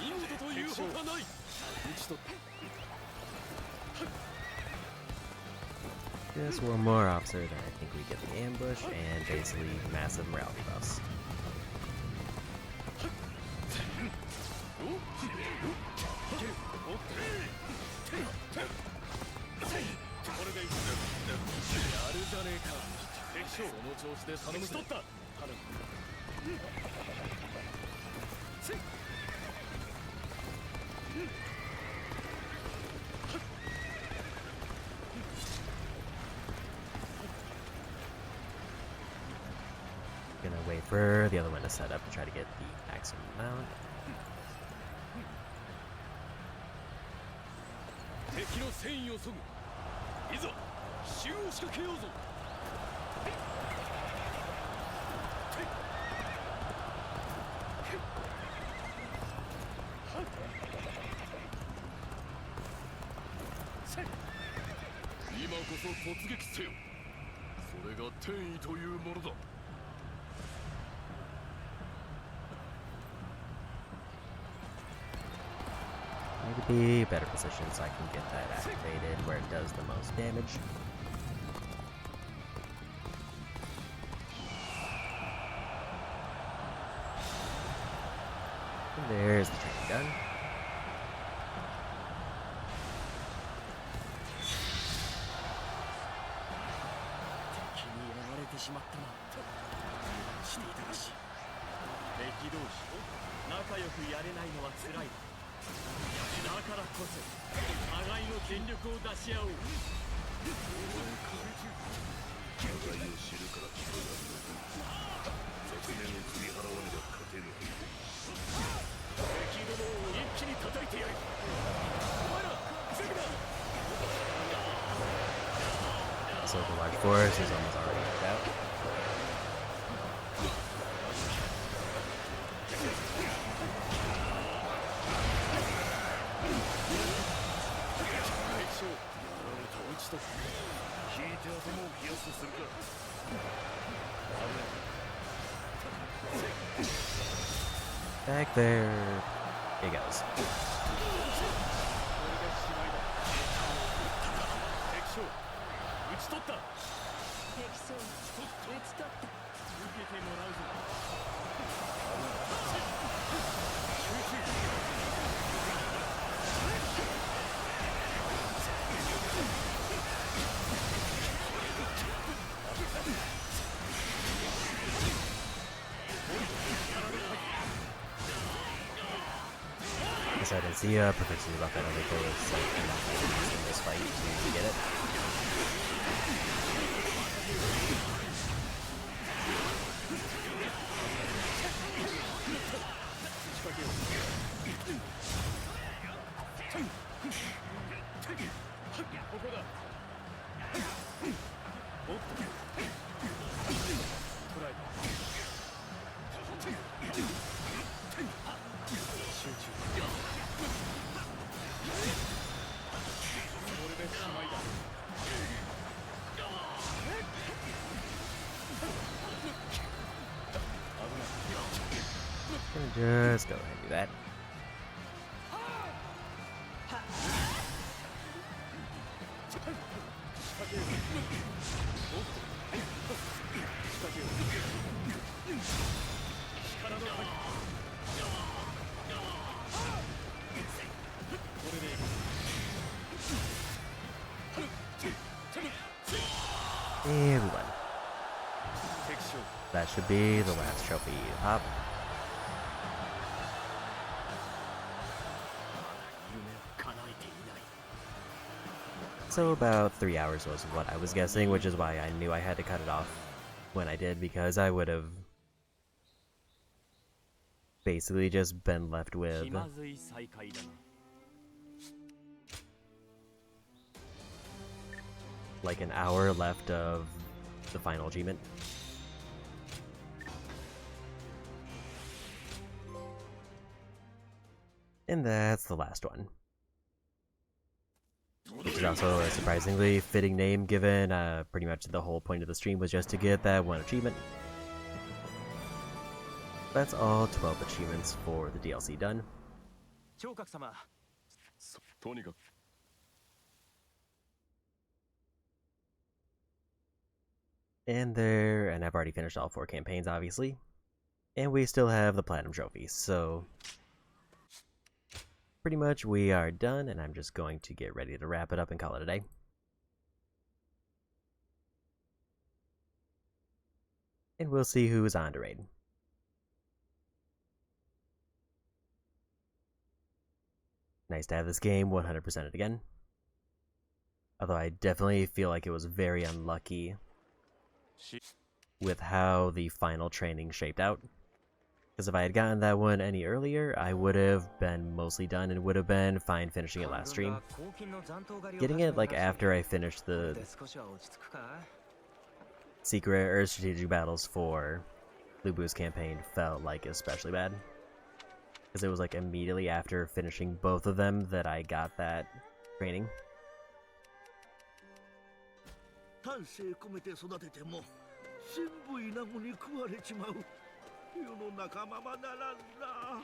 見事というほかない。打ち取った。 Just one more officer, then I think we get the ambush and basically massive morale buffs. これでいく。やるじゃねえか。敵将その調子で頼むぞ。取った。頼む。Gonna wait for the other one to set up to try to get the maximum amount. 敵の戦意を削ぐ。いざ奇襲を仕掛けようぞ。今こそ突撃せよ。それが天意というものだ。 Need to be a better position so I can get that activated where it does the most damage. And there's the training gun. So the large force is almost already knocked out. Back there it goes. 打ち取った。敵将打ち取った。受けてもらうぞ。So I didn't see perfectly about that other goal, so I'm not going to use in this fight to get it. Just go ahead and do that. And we won. That should be the last trophy to pop. So about 3 hours was what I was guessing, which is why I knew I had to cut it off when I did, because I would have basically just been left with like an hour left of the final achievement. And that's the last one. Which is also a surprisingly fitting name given pretty much the whole point of the stream was just to get that one achievement. That's all 12 achievements for the DLC done. 聴覚様、とにかく And I've already finished all 4 campaigns, obviously. And we still have the Platinum Trophy, so pretty much we are done, and I'm just going to get ready to wrap it up and call it a day. And we'll see who's on to raid. Nice to have this game 100%ed again. Although I definitely feel like it was very unlucky with how the final training shaped out. Because if I had gotten that one any earlier, I would have been mostly done and would have been fine finishing it last stream. Getting it like after I finished the secret or strategic battles for Lubu's campaign felt like especially bad. Because it was like immediately after finishing both of them that I got that training. 丹精込めて育てても全部イナゴに食われちまう世の仲間まならんな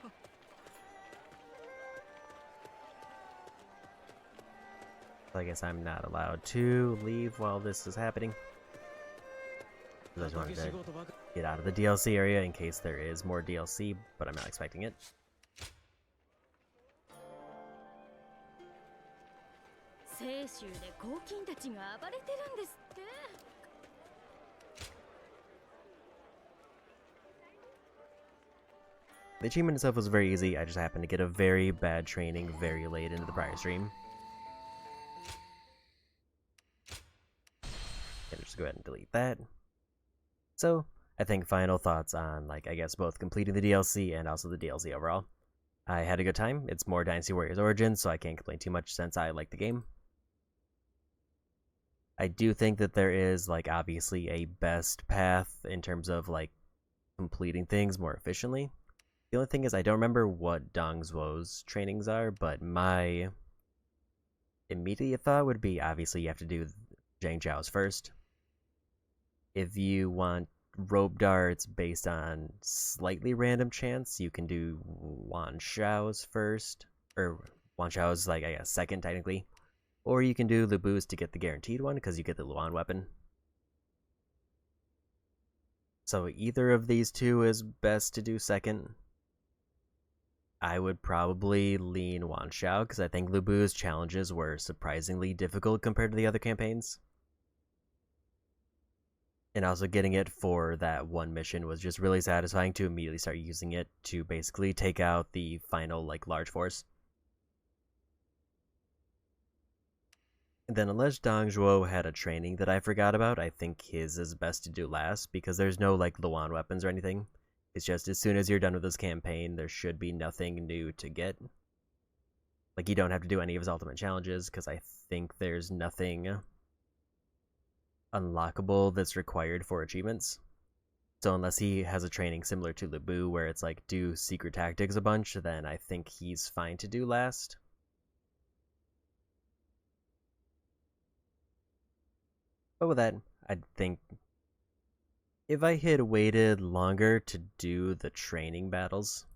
I guess I'm not allowed to leave while this is happening. I just wanted to get out of the DLC area in case there is more DLC, but I'm not expecting it. 清州で黄金たちが暴れてるんですって。 The achievement itself was very easy. I just happened to get a very bad training very late into the prior stream. And just go ahead and delete that. So, I think final thoughts on, like, I guess both completing the DLC and also the DLC overall. I had a good time. It's more Dynasty Warriors Origins, so I can't complain too much since I like the game. I do think that there is, like, obviously a best path in terms of, like, completing things more efficiently. The only thing is I don't remember what Dong Zhuo's trainings are, but my immediate thought would be obviously you have to do Zhang Zhao's first. If you want rope darts based on slightly random chance, you can do Wan Xiao's first, or Wan Xiao's like I guess second technically, or you can do Lubu's to get the guaranteed one because you get the Luan weapon. So either of these two is best to do second. I would probably lean Wan Xiao because I think Lubu's challenges were surprisingly difficult compared to the other campaigns. And also getting it for that one mission was just really satisfying to immediately start using it to basically take out the final like large force. And then unless Dong Zhuo had a training that I forgot about, I think his is best to do last because there's no like Luan weapons or anything. It's just as soon as you're done with this campaign, there should be nothing new to get. Like, you don't have to do any of his ultimate challenges, because I think there's nothing unlockable that's required for achievements. So unless he has a training similar to Lubu, where it's like, do secret tactics a bunch, then I think he's fine to do last. But with that, I think if I had waited longer to do the training battles,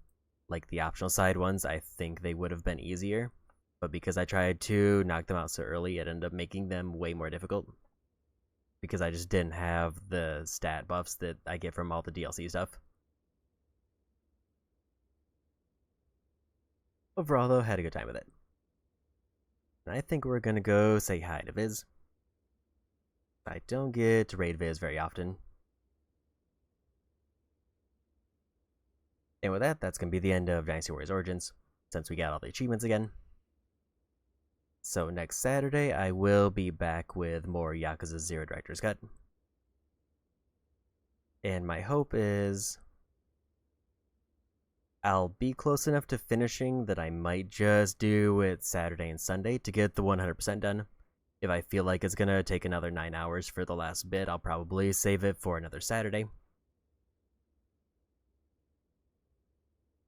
like the optional side ones, I think they would have been easier. But because I tried to knock them out so early, it ended up making them way more difficult. Because I just didn't have the stat buffs that I get from all the DLC stuff. Overall, though, had a good time with it. And I think we're gonna go say hi to Viz. I don't get to raid Viz very often. And with that, that's going to be the end of Dynasty Warriors Origins, since we got all the achievements again. So next Saturday, I will be back with more Yakuza 0 Director's Cut. And my hope is I'll be close enough to finishing that I might just do it Saturday and Sunday to get the 100% done. If I feel like it's going to take another 9 hours for the last bit, I'll probably save it for another Saturday.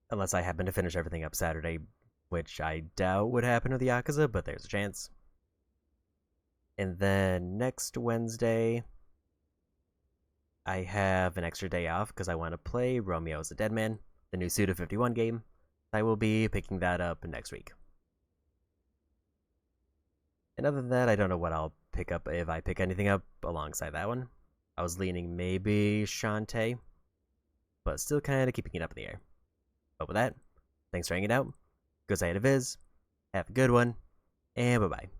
Unless I happen to finish everything up Saturday which I doubt would happen with Yakuza, but there's a chance. And then next Wednesday, I have an extra day off because I want to play Romeo's a Dead Man, the new Suda 51 game. I will be picking that up next week. And other than that, I don't know what I'll pick up if I pick anything up alongside that one. I was leaning maybe Shantae, but still kind of keeping it up in the air. But with that, thanks for hanging out. Go say it a viz. Have a good one, and bye-bye.